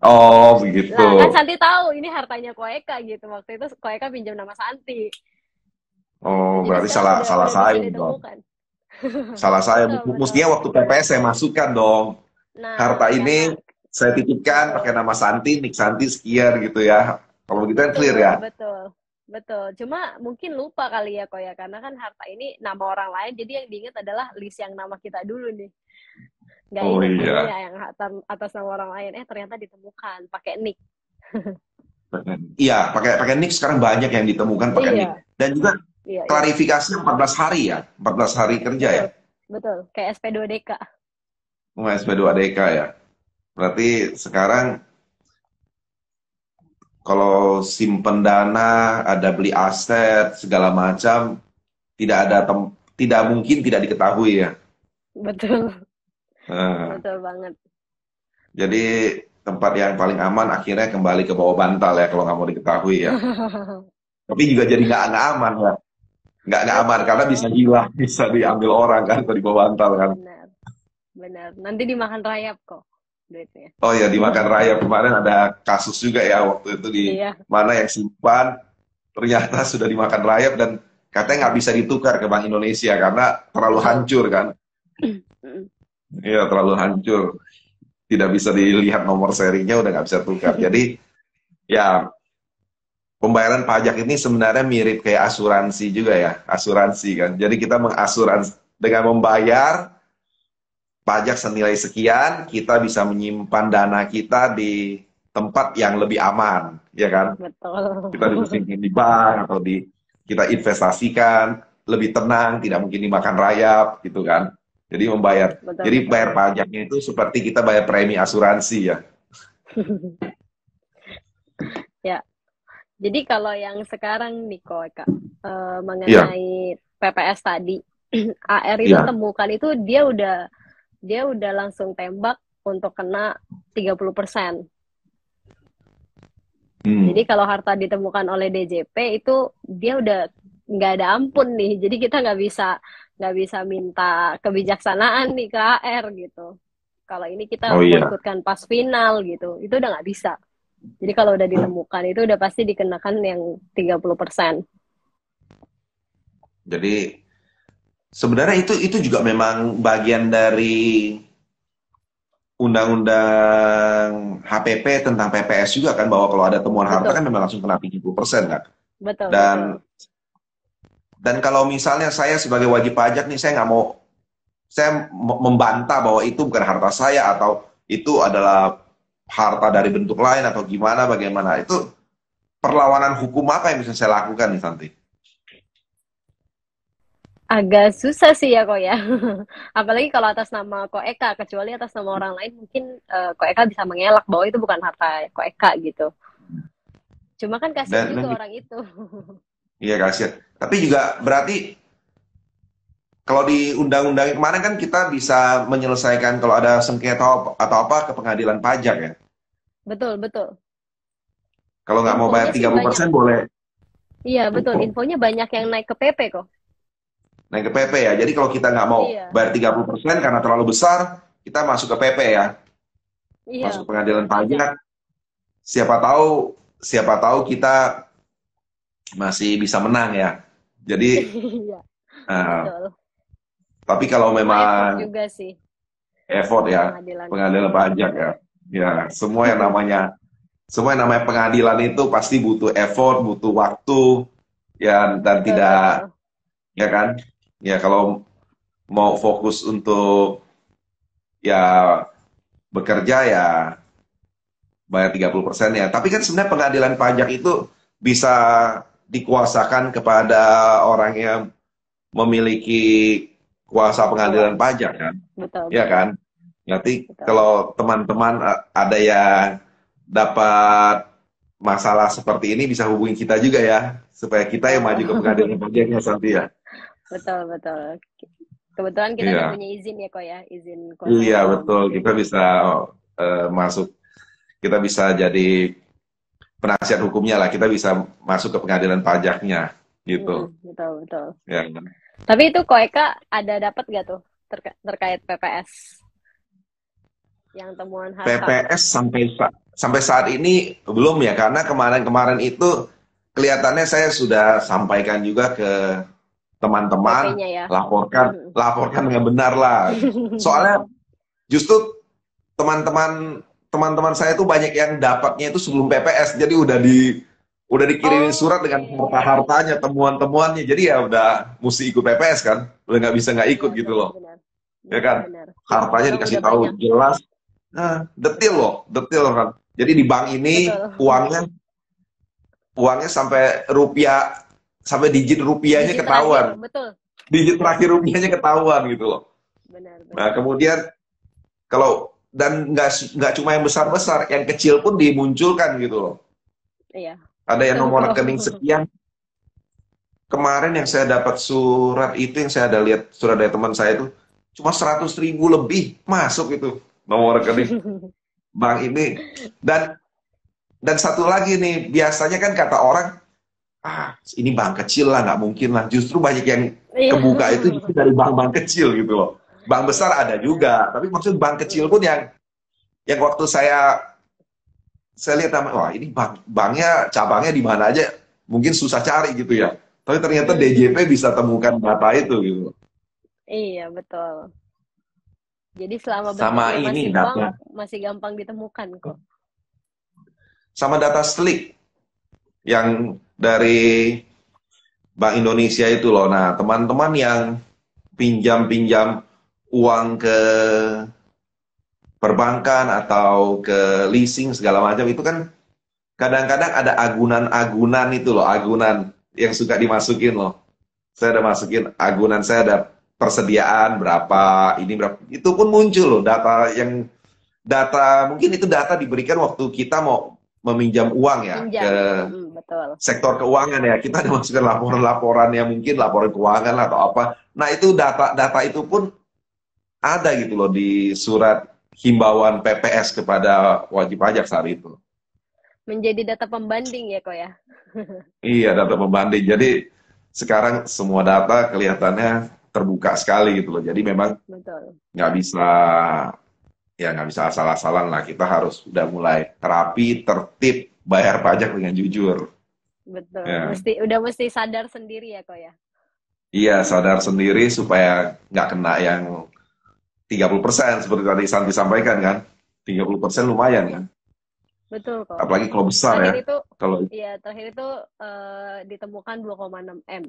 Oh begitu. Lah kan Santi tahu ini hartanya Ko Eka gitu. Waktu itu Ko Eka pinjam nama Santi. Gitu. Oh Jadi berarti sekarang salah udah salah bisa saya dong. ditemukan. Salah saya. Betul, betul. Mestinya waktu PPS saya masukkan dong. Harta Nah, ini karena saya titipkan pakai betul. nama Santi, Nik Santi sekian gitu ya. Kalau begitu kan clear ya. Betul, betul. Betul. Cuma mungkin lupa kali ya kok ya karena kan harta ini nama orang lain jadi yang diingat adalah list yang nama kita dulu nih. Nggak Oh inget iya. dianya yang atas nama orang lain. Ternyata ditemukan pakai nick. Iya, pakai pakai nik sekarang banyak yang ditemukan pakai nik. Iya, Dan juga iya, iya. klarifikasi 14 hari ya, 14 hari kerja ya. Betul, betul. Kayak SP2DK. SP2DK ya. Berarti sekarang kalau simpen dana, ada beli aset, segala macam, tidak ada tidak mungkin tidak diketahui ya. Betul, Nah, betul banget. jadi tempat yang paling aman akhirnya kembali ke bawah bantal ya kalau nggak mau diketahui ya. Tapi juga jadi nggak aman ya. Nggak aman karena bisa Betul, hilang, bisa diambil orang kan kalau di bawah bantal kan. benar, benar. Nanti dimakan rayap kok duitnya. Oh ya dimakan raya kemarin ada kasus juga ya waktu itu di Iya, mana yang simpan ternyata sudah dimakan rayap dan katanya nggak bisa ditukar ke Bank Indonesia karena terlalu betul. hancur kan. Iya terlalu hancur, tidak bisa dilihat nomor serinya udah nggak bisa tukar. Jadi ya pembayaran pajak ini sebenarnya mirip kayak asuransi juga ya, asuransi kan. Jadi kita mengasuransi dengan membayar pajak senilai sekian, kita bisa menyimpan dana kita di tempat yang lebih aman, ya kan? Kita bisa Betul. simpan di bank atau di kita investasikan lebih tenang, tidak mungkin dimakan rayap, gitu kan? Jadi membayar, Betul, jadi betul. bayar pajaknya itu seperti kita bayar premi asuransi ya. Ya, jadi kalau yang sekarang nih Kak, Iya, mengenai PPS tadi, AR itu iya. temukan itu dia udah langsung tembak untuk kena 30%. Jadi Hmm. kalau harta ditemukan oleh DJP itu dia udah nggak ada ampun nih. Jadi kita nggak bisa minta kebijaksanaan nih ke AR gitu. Kalau ini kita Oh mau iya. ikutkan pas final gitu, itu udah nggak bisa. Jadi kalau udah ditemukan itu udah pasti dikenakan yang 30%. Jadi sebenarnya itu juga memang bagian dari undang-undang HPP tentang PPS juga kan bahwa kalau ada temuan harta kan Betul, memang langsung kena 70% kan. betul, Dan betul. dan kalau misalnya saya sebagai wajib pajak nih saya nggak mau saya membantah bahwa itu bukan harta saya atau itu adalah harta dari bentuk lain atau gimana bagaimana itu perlawanan hukum apa yang bisa saya lakukan nih Santi? Agak susah sih ya kok ya. Apalagi kalau atas nama Ko Eka, kecuali atas nama orang lain mungkin Ko Eka bisa mengelak bahwa itu bukan harta Ko Eka gitu. Cuma kan kasihan Dan juga orang itu. iya kasihan. Tapi juga berarti kalau di undang-undang yang kemarin kan kita bisa menyelesaikan kalau ada sengketa atau apa ke pengadilan pajak ya. Betul, betul. Kalau nggak mau Infonya bayar sih banyak. 30% boleh Iya, betul. Infonya banyak yang naik ke PP kok. naik ke PP ya. Jadi kalau kita nggak mau Iya, bayar 30% karena terlalu besar, kita masuk ke PP ya. iya, Masuk ke pengadilan pengadilan pajak. pajak. Siapa tahu kita masih bisa menang ya. Jadi, Iya, eh, betul. tapi kalau Cuma effort memang juga sih effort ya, pengadilan. pengadilan pajak ya. Ya, semua yang namanya pengadilan itu pasti butuh effort, butuh waktu, ya, dan Betul, tidak, betul. ya kan? Ya, kalau mau fokus untuk ya bekerja ya bayar 30% ya. Tapi kan sebenarnya pengadilan pajak itu bisa dikuasakan kepada orang yang memiliki kuasa pengadilan Kemampuan. pajak kan, Betul, ya betul. kan? Nanti Betul. kalau teman-teman ada yang dapat masalah seperti ini bisa hubungi kita juga ya, supaya kita yang maju ke pengadilan Oh, pajaknya nanti ya. betul, betul. Kebetulan kita udah Iya, punya izin ya kok ya, izin kuasa iya hukum. betul. Kita bisa masuk, kita bisa jadi penasihat hukumnya lah. Kita bisa masuk ke pengadilan pajaknya, gitu. Betul, betul. Ya. Tapi itu kok Eka ada dapat gak tuh terkait PPS yang temuan harta? PPS sampai saat ini belum ya, karena kemarin-kemarin itu kelihatannya saya sudah sampaikan juga ke teman-teman, PP-nya ya. laporkan, laporkan dengan benar lah. Soalnya justru teman-teman saya itu banyak yang dapatnya itu sebelum PPS, jadi udah dikirimin Oh, surat dengan oke. harta-hartanya, temuan-temuannya, jadi ya udah mesti ikut PPS kan, udah nggak bisa nggak ikut Iya, gitu loh, benar-benar. ya kan? Benar-benar. Hartanya Orang dikasih udah tahu banyak. jelas, nah, detil Betul. loh, detil kan. Jadi di bank ini Betul. uangnya sampai rupiah, sampai digit rupiahnya Digit terakhir, ketahuan, betul. digit Iya, terakhir rupiahnya ketahuan gitu loh. Nah benar-benar. kemudian kalau dan nggak cuma yang besar-besar, yang kecil pun dimunculkan gitu loh. Iya, Ada yang betul nomor kok. rekening sekian. Kemarin yang saya dapat surat itu, yang saya ada lihat surat dari teman saya itu cuma 100.000 lebih masuk itu nomor rekening bank ini. Dan satu lagi nih, biasanya kan kata orang, ini bank kecil lah, nggak mungkin lah. Justru banyak yang Iya. kebuka itu justru dari bank-bank kecil gitu loh. Bank Iya, besar ada benar-benar. juga, tapi maksud bank kecil pun yang waktu saya lihat nama, wah ini banknya cabangnya di mana aja, mungkin susah cari gitu ya. Tapi ternyata DJP bisa temukan data itu gitu. Iya, betul. Jadi selama Sama bentuknya ini masih bank, data, masih gampang ditemukan kok. sama data slik yang dari Bank Indonesia itu loh. Nah, teman-teman yang pinjam-pinjam uang ke perbankan atau ke leasing segala macam itu kan kadang-kadang ada agunan-agunan itu loh, agunan yang suka dimasukin loh. Saya ada masukin agunan, saya ada persediaan berapa, ini berapa. Itu pun muncul loh data mungkin itu data diberikan waktu kita mau meminjam uang ya ke Pinjam. Betul. sektor keuangan ya. Kita ada masukkan laporan-laporan yang mungkin laporan keuangan lah atau apa. Nah, itu data-data itu pun ada gitu loh di surat himbauan PPS kepada wajib pajak saat itu. Menjadi data pembanding ya kok ya. Iya, data pembanding. Jadi sekarang semua data kelihatannya terbuka sekali gitu loh. Jadi memang Betul. nggak bisa nggak bisa asal-asalan lah. Kita harus udah mulai terapi, tertib, bayar pajak dengan jujur. Betul. Ya. Udah mesti sadar sendiri ya kok ya. Iya, sadar sendiri supaya nggak kena yang 30% seperti tadi Santi sampaikan kan. 30% lumayan kan. Betul kok. Apalagi kalau besar ya. Terakhir itu, Kalau ya terakhir itu ditemukan 2,6 M.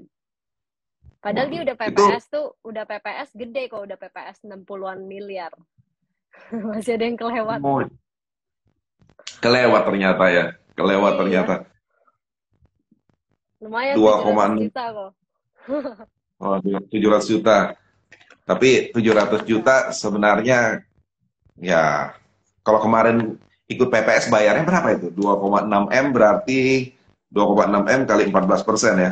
Padahal dia waduh, udah itu PPS tuh, udah PPS gede kok, udah PPS 60-an miliar. Masih ada yang kelewat. oh, kelewat ternyata ya. Kelewat ternyata. Iya, lumayan 700 2,6. juta kok. Oh, 700 juta. Tapi 700 juta sebenarnya ya kalau kemarin ikut PPS bayarnya berapa itu? 2,6 M berarti 2,6 M kali 14% ya.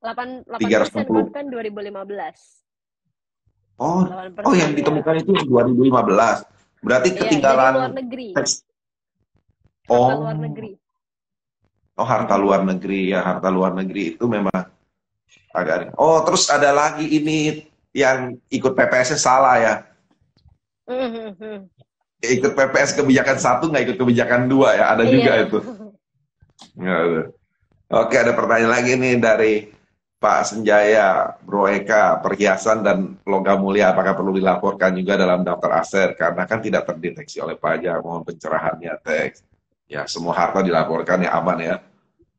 8% 360. kan 2015. Oh, delapan oh persen yang ya. ditemukan itu 2015. Berarti Iya, dari luar ketinggalan negeri. teks. Harta luar Oh, negeri. oh harta luar negeri ya, harta luar negeri itu memang agak. Oh, terus ada lagi ini yang ikut PPS-nya salah ya. Ikut PPS kebijakan satu nggak ikut kebijakan dua ya, ada juga Iya. itu. Ya, ada. Oke, ada pertanyaan lagi nih dari Pak Senjaya, Bro Eka, perhiasan dan logam mulia apakah perlu dilaporkan juga dalam daftar aset? Karena kan tidak terdeteksi oleh pajak, mohon pencerahannya teks. Ya, semua harta dilaporkan ya aman ya.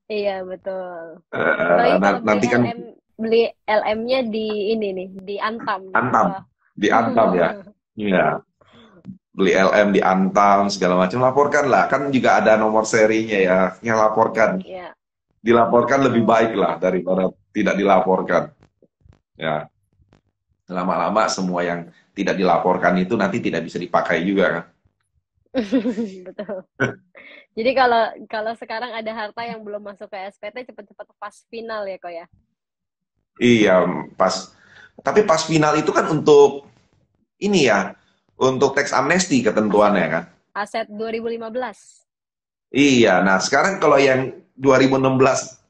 Iya, betul. Apalagi kalau Nanti kan beli LM-nya di ini nih, di Antam nih. Antam, Wah. diantam ya. Iya, beli LM di Antam segala macam laporkan lah. Kan juga ada nomor serinya ya, yang laporkan. Iya, Dilaporkan lebih betul. baik lah daripada tidak dilaporkan. Ya, lama-lama semua yang tidak dilaporkan itu nanti tidak bisa dipakai juga kan. Betul. Jadi kalau kalau sekarang ada harta yang belum masuk ke SPT, cepet-cepet pas final ya kok ya. Iya, pas. Tapi pas final itu kan untuk ini ya, untuk teks amnesti Aset ketentuannya kan. aset 2015. Iya, nah sekarang kalau yang 2016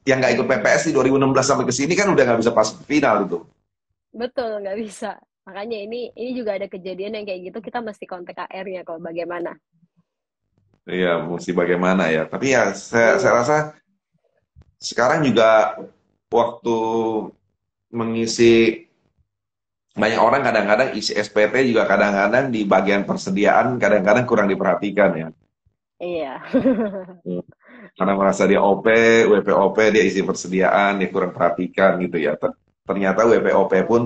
yang nggak ikut PPS di 2016 sampai ke sini kan udah nggak bisa pas final itu. Betul, nggak bisa. Makanya ini juga ada kejadian yang kayak gitu, kita mesti kontak KR-nya kok bagaimana. Iya, mesti bagaimana ya. Tapi ya saya Iya. rasa sekarang juga waktu mengisi banyak orang kadang-kadang isi SPT juga kadang-kadang di bagian persediaan kadang-kadang kurang diperhatikan ya. Iya. Hmm. Karena merasa dia OP, WPOP dia isi persediaan, dia kurang perhatikan gitu ya. Ternyata WPOP pun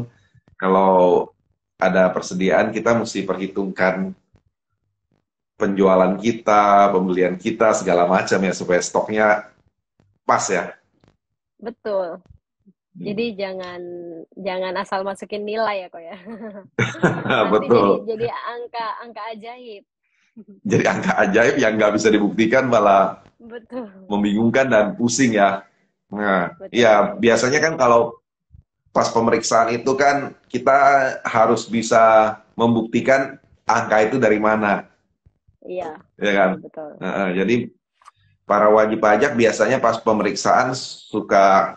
kalau ada persediaan kita mesti perhitungkan penjualan kita, pembelian kita segala macam ya supaya stoknya pas ya. Betul. Hmm. Jadi jangan jangan asal masukin nilai ya kok ya. Nanti Betul. jadi angka angka ajaib. Jadi angka ajaib yang nggak bisa dibuktikan malah Betul. membingungkan dan pusing ya. Nah, Betul, ya betul. biasanya kan kalau pas pemeriksaan itu kan kita harus bisa membuktikan angka itu dari mana, Iya, ya kan? betul, betul. Jadi para wajib pajak biasanya pas pemeriksaan suka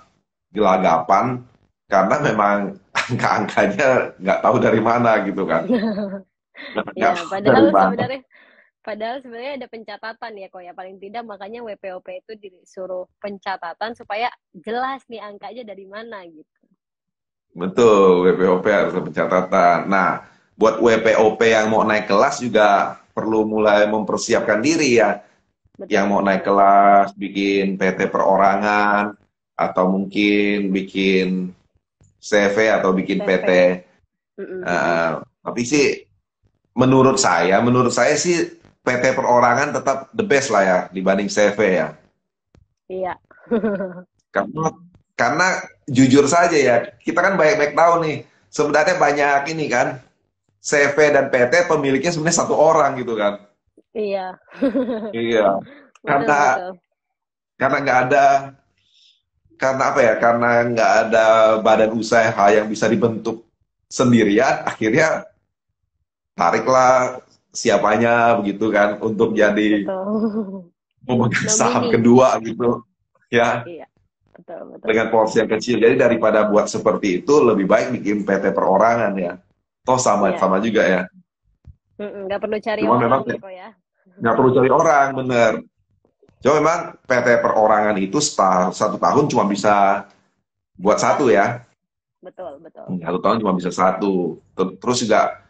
gelagapan karena memang angka-angkanya nggak tahu dari mana gitu kan, nggak Iya, tahu dari padahal mana. sebenarnya padahal sebenarnya ada pencatatan ya kok ya, paling tidak makanya WPOP itu disuruh pencatatan supaya jelas nih angkanya dari mana gitu. Betul, WPOP harus ada pencatatan. Nah, buat WPOP yang mau naik kelas juga perlu mulai mempersiapkan diri ya. Yang Betul, mau naik betul. kelas, bikin PT perorangan, atau mungkin bikin CV atau bikin PT. CV. Mm-mm, mm-mm. Tapi sih menurut saya sih PT perorangan tetap the best lah ya dibanding CV ya. Iya. Karena karena jujur saja ya, kita kan banyak-banyak tahu nih. Sebenarnya banyak ini kan CV dan PT pemiliknya sebenarnya satu orang gitu kan. Iya. Iya. Betul, Karena betul. karena nggak ada karena apa ya? Karena nggak ada badan usaha yang bisa dibentuk sendirian, akhirnya tariklah siapanya begitu kan untuk jadi Betul. pemegang saham Nomini. kedua gitu ya Iya, betul, betul. dengan porsi yang kecil. Jadi daripada buat seperti itu lebih baik bikin PT perorangan ya. Toh Iya. sama-sama juga ya. Nggak perlu cari Cuma orang memang ya kok ya. nggak perlu cari orang, bener. Cuma memang PT perorangan itu satu tahun cuma bisa buat satu Satu. ya. Betul, betul. Satu tahun cuma bisa satu. Terus juga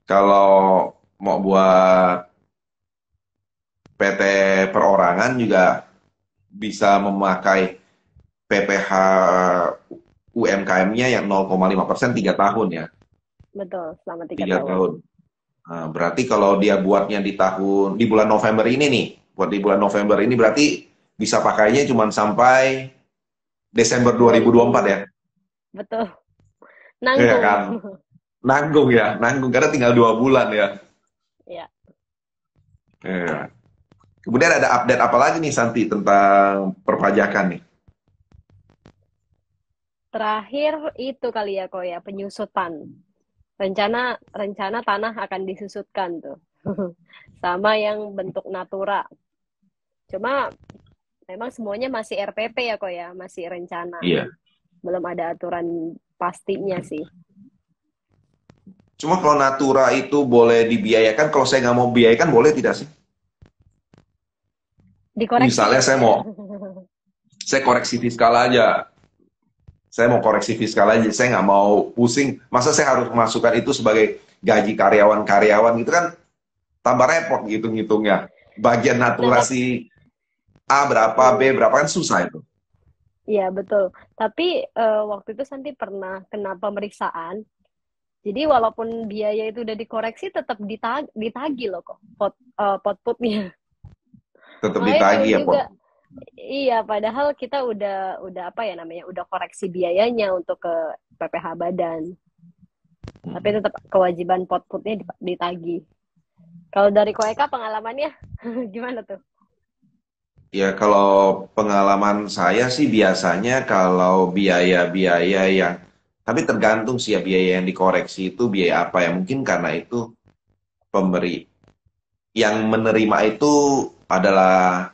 kalau mau buat PT perorangan juga bisa memakai PPh UMKM-nya yang 0,5% 3 tahun ya. Betul, selama tiga Tiga tahun. tahun. Nah, berarti kalau dia buatnya di bulan November ini nih, buat di bulan November ini berarti bisa pakainya cuma sampai Desember 2024 2000, ya. betul. ya Nanggung. kan? Nanggung ya, nanggung karena tinggal 2 bulan ya. Ya. Iya. Kemudian ada update apa lagi nih Santi tentang perpajakan nih? Terakhir itu kali ya kok ya, penyusutan. Rencana rencana tanah akan disusutkan tuh. Sama yang bentuk natura. Cuma memang semuanya masih RPP ya kok ya, masih rencana. Iya. Belum ada aturan pastinya sih. Cuma kalau natura itu boleh dibiayakan, kalau saya nggak mau biayakan boleh tidak sih? Dikoreksi Misalnya ya kok ya. saya koreksi fiskal aja. Saya mau koreksi fiskal aja, saya nggak mau pusing. Masa saya harus masukkan itu sebagai gaji karyawan-karyawan gitu kan tambah repot gitu ngitungnya. Bagian Nah, tapi naturasi A berapa, B berapa kan susah itu. iya betul. Tapi waktu itu Santi pernah kena pemeriksaan. Jadi walaupun biaya itu udah dikoreksi, tetap ditagi loh kok potputnya. Tetap Makanya ditagi bingung ya, Pot. juga. Iya, padahal kita udah apa ya namanya, udah koreksi biayanya untuk ke PPh Badan. Tapi tetap kewajiban potputnya ditagi. Kalau dari Koeka pengalamannya gimana tuh? Ya kalau pengalaman saya sih biasanya kalau biaya-biaya yang, tapi tergantung sih ya biaya yang dikoreksi itu biaya apa ya. Mungkin karena itu pemberi, yang menerima itu adalah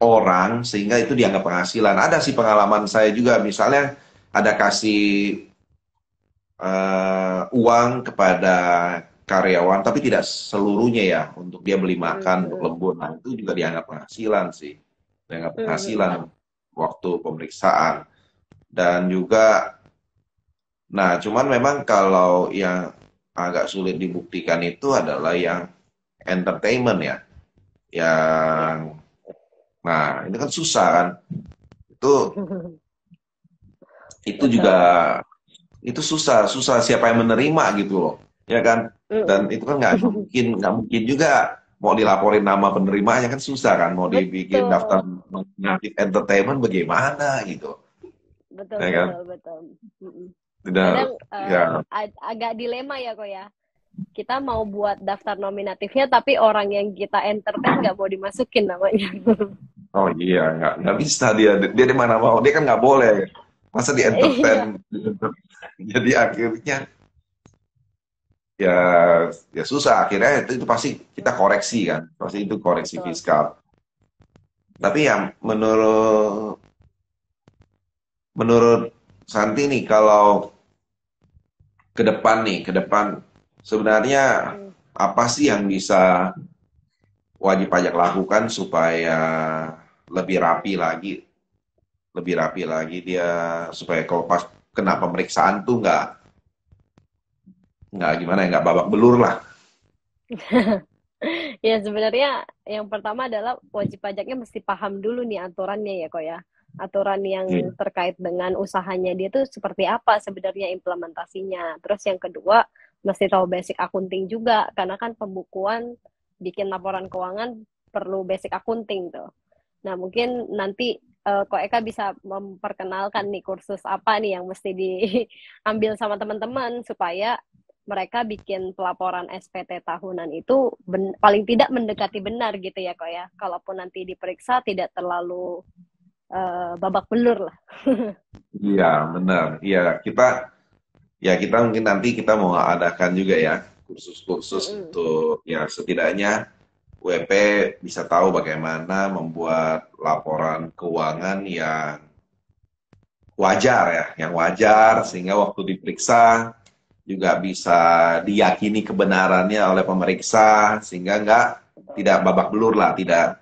orang sehingga itu dianggap penghasilan. Ada sih pengalaman saya juga, misalnya ada kasih uang kepada karyawan, tapi tidak seluruhnya ya untuk dia beli makan untuk lembur. Nah itu juga dianggap penghasilan sih, dianggap penghasilan waktu pemeriksaan. Dan juga, nah cuman memang kalau yang agak sulit dibuktikan itu adalah yang entertainment ya, yang, nah ini kan susah kan, itu juga Betul. itu susah susah siapa yang menerima gitu loh, ya kan. Dan itu kan nggak mungkin juga mau dilaporin nama penerimanya, kan susah kan, mau dibikin daftar Betul. nominatif entertainment bagaimana gitu, Betul, ya kan. betul, betul. Mm-mm. Tidak, Kadang ya agak dilema ya kok ya. Kita mau buat daftar nominatifnya, tapi orang yang kita entertain nggak mau dimasukin namanya. oh iya, nggak bisa dia di mana mau, dia kan nggak boleh, masa di entertain. Iya, Jadi akhirnya ya ya susah, akhirnya itu pasti kita koreksi kan, pasti itu koreksi betul. fiskal. Tapi yang menurut menurut Santi nih, kalau ke depan sebenarnya Mm-mm. apa sih yang bisa wajib pajak lakukan supaya lebih rapi lagi, lebih rapi lagi dia, supaya kalau pas kena pemeriksaan tuh nggak gimana ya, nggak babak belur lah. Ya sebenarnya yang pertama adalah wajib pajaknya mesti paham dulu nih aturannya ya kok ya. Aturan yang Iya. terkait dengan usahanya dia tuh seperti apa sebenarnya implementasinya. Terus yang kedua mesti tahu basic accounting juga karena kan pembukuan bikin laporan keuangan perlu basic accounting tuh. Nah, mungkin nanti Ko Eka bisa memperkenalkan nih kursus apa nih yang mesti diambil sama teman-teman supaya mereka bikin pelaporan SPT tahunan itu paling tidak mendekati benar gitu ya kok ya. Kalaupun nanti diperiksa tidak terlalu babak belur lah. Iya, benar. Iya, kita mungkin nanti kita mau adakan juga ya kursus-kursus Mm-mm. untuk ya setidaknya WP bisa tahu bagaimana membuat laporan keuangan yang wajar sehingga waktu diperiksa juga bisa diyakini kebenarannya oleh pemeriksa sehingga tidak babak belur lah, tidak.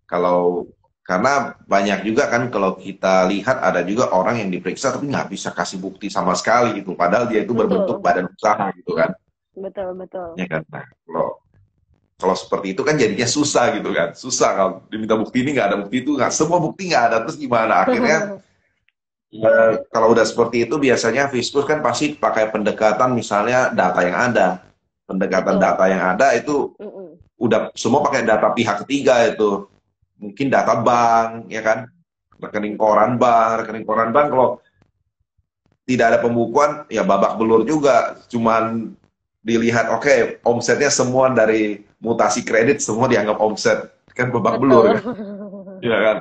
Kalau karena banyak juga kan kalau kita lihat ada juga orang yang diperiksa tapi nggak bisa kasih bukti sama sekali gitu, padahal dia itu berbentuk Betul, badan usaha gitu kan, betul, betul. ya kan. Nah, kalau seperti itu kan jadinya susah gitu kan, susah kalau diminta bukti ini nggak ada bukti, itu nggak, semua bukti nggak ada, terus gimana akhirnya. Kalau udah seperti itu biasanya Fiskus kan pasti pakai pendekatan, misalnya data yang ada, pendekatan Betul. data yang ada itu Mm-mm. udah semua pakai data pihak ketiga itu, mungkin data bank ya kan, rekening koran bank kalau tidak ada pembukuan, ya babak belur juga. Cuman dilihat, oke, omsetnya semua dari mutasi kredit semua dianggap omset, kan babak belur Betul. kan, ya kan?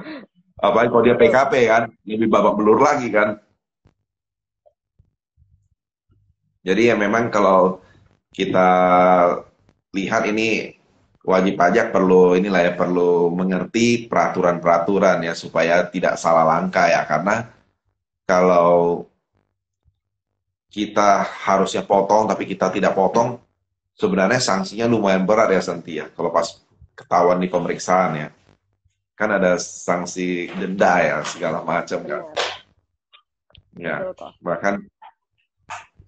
Apalagi kalau dia Betul. PKP kan, lebih babak belur lagi kan. Jadi ya memang kalau kita lihat ini wajib pajak perlu inilah ya, perlu mengerti peraturan-peraturan ya supaya tidak salah langkah ya, karena kalau kita harusnya potong tapi kita tidak potong, sebenarnya sanksinya lumayan berat ya Santi ya. Kalau pas ketahuan di pemeriksaan ya, kan ada sanksi denda ya segala macam kan. Benar. Ya, Betul kok. bahkan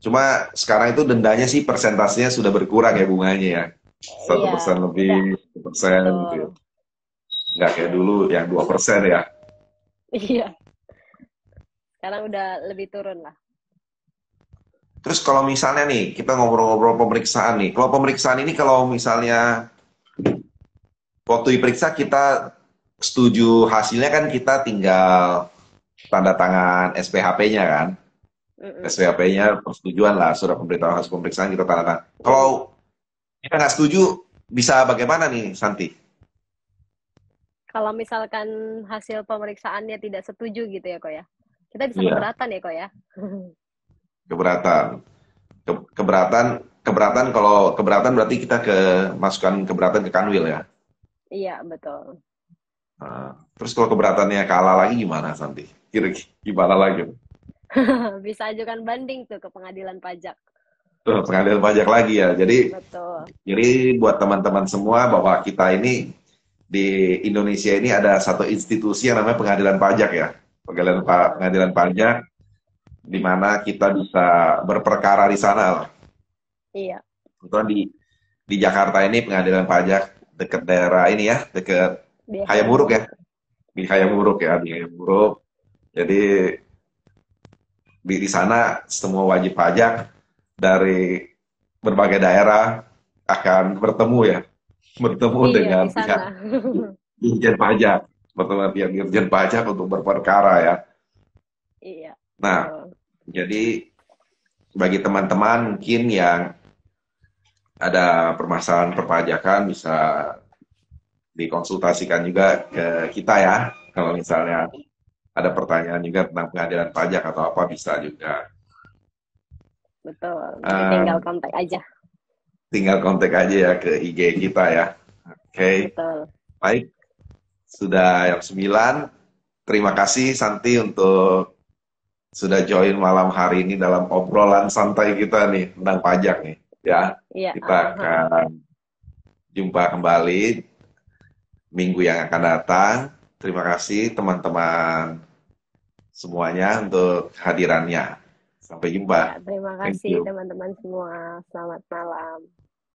cuma sekarang itu dendanya sih persentasenya sudah berkurang ya bunganya ya. Satu Iya, persen udah. lebih, 1% gitu Betul. ya. Nggak kayak dulu yang 2% ya. Iya. Sekarang udah lebih turun lah. Terus kalau misalnya nih, kita ngobrol-ngobrol pemeriksaan nih. Kalau pemeriksaan ini kalau misalnya waktu diperiksa kita setuju hasilnya kan kita tinggal tanda tangan SPHP-nya kan. Mm-mm. SPHP-nya persetujuan lah, surat pemberitahuan hasil pemeriksaan kita tanda tangan. Mm-mm. Kalau kita nggak setuju, bisa bagaimana nih Santi? Kalau misalkan hasil pemeriksaannya tidak setuju gitu ya kok ya, kita bisa Iya, keberatan ya kok ya. keberatan. Keberatan, keberatan kalau keberatan berarti kita ke masukkan keberatan ke Kanwil ya. Iya, betul. Nah, terus kalau keberatannya kalah lagi gimana Santi? Kira-kira gimana lagi? Bisa ajukan banding tuh ke pengadilan pajak. Tuh, pengadilan pajak lagi ya. Betul. Jadi buat teman-teman semua bahwa kita ini di Indonesia ini ada satu institusi yang namanya pengadilan pajak ya. Betul. Pengadilan pajak di mana kita bisa berperkara di sana. Iya, Kebetulan di Jakarta ini pengadilan pajak dekat daerah ini ya, dekat di Hayamuruk ya, Hayamuruk. di Hayamuruk ya, di Hayamuruk. Jadi di sana semua wajib pajak dari berbagai daerah akan bertemu ya, bertemu Iya, dengan di pihak sana. Dirjen Pajak, bertemu dengan pihak Dirjen Pajak untuk berperkara ya. Iya, Nah, betul. jadi bagi teman-teman mungkin yang ada permasalahan perpajakan bisa dikonsultasikan juga ke kita ya. Kalau misalnya ada pertanyaan juga tentang pengadilan pajak atau apa bisa juga. Betul. Nanti tinggal Eh, kontak aja. tinggal kontak aja ya ke IG kita ya. Oke, Betul. baik. Sudah jam 9. Terima kasih Santi untuk sudah join malam hari ini dalam obrolan santai kita nih tentang pajak nih. Ya, Iya. kita akan jumpa kembali minggu yang akan datang. Terima kasih teman-teman semuanya untuk kehadirannya. Sampai Iya, jumpa. terima Thank kasih you. teman-teman semua. Selamat malam.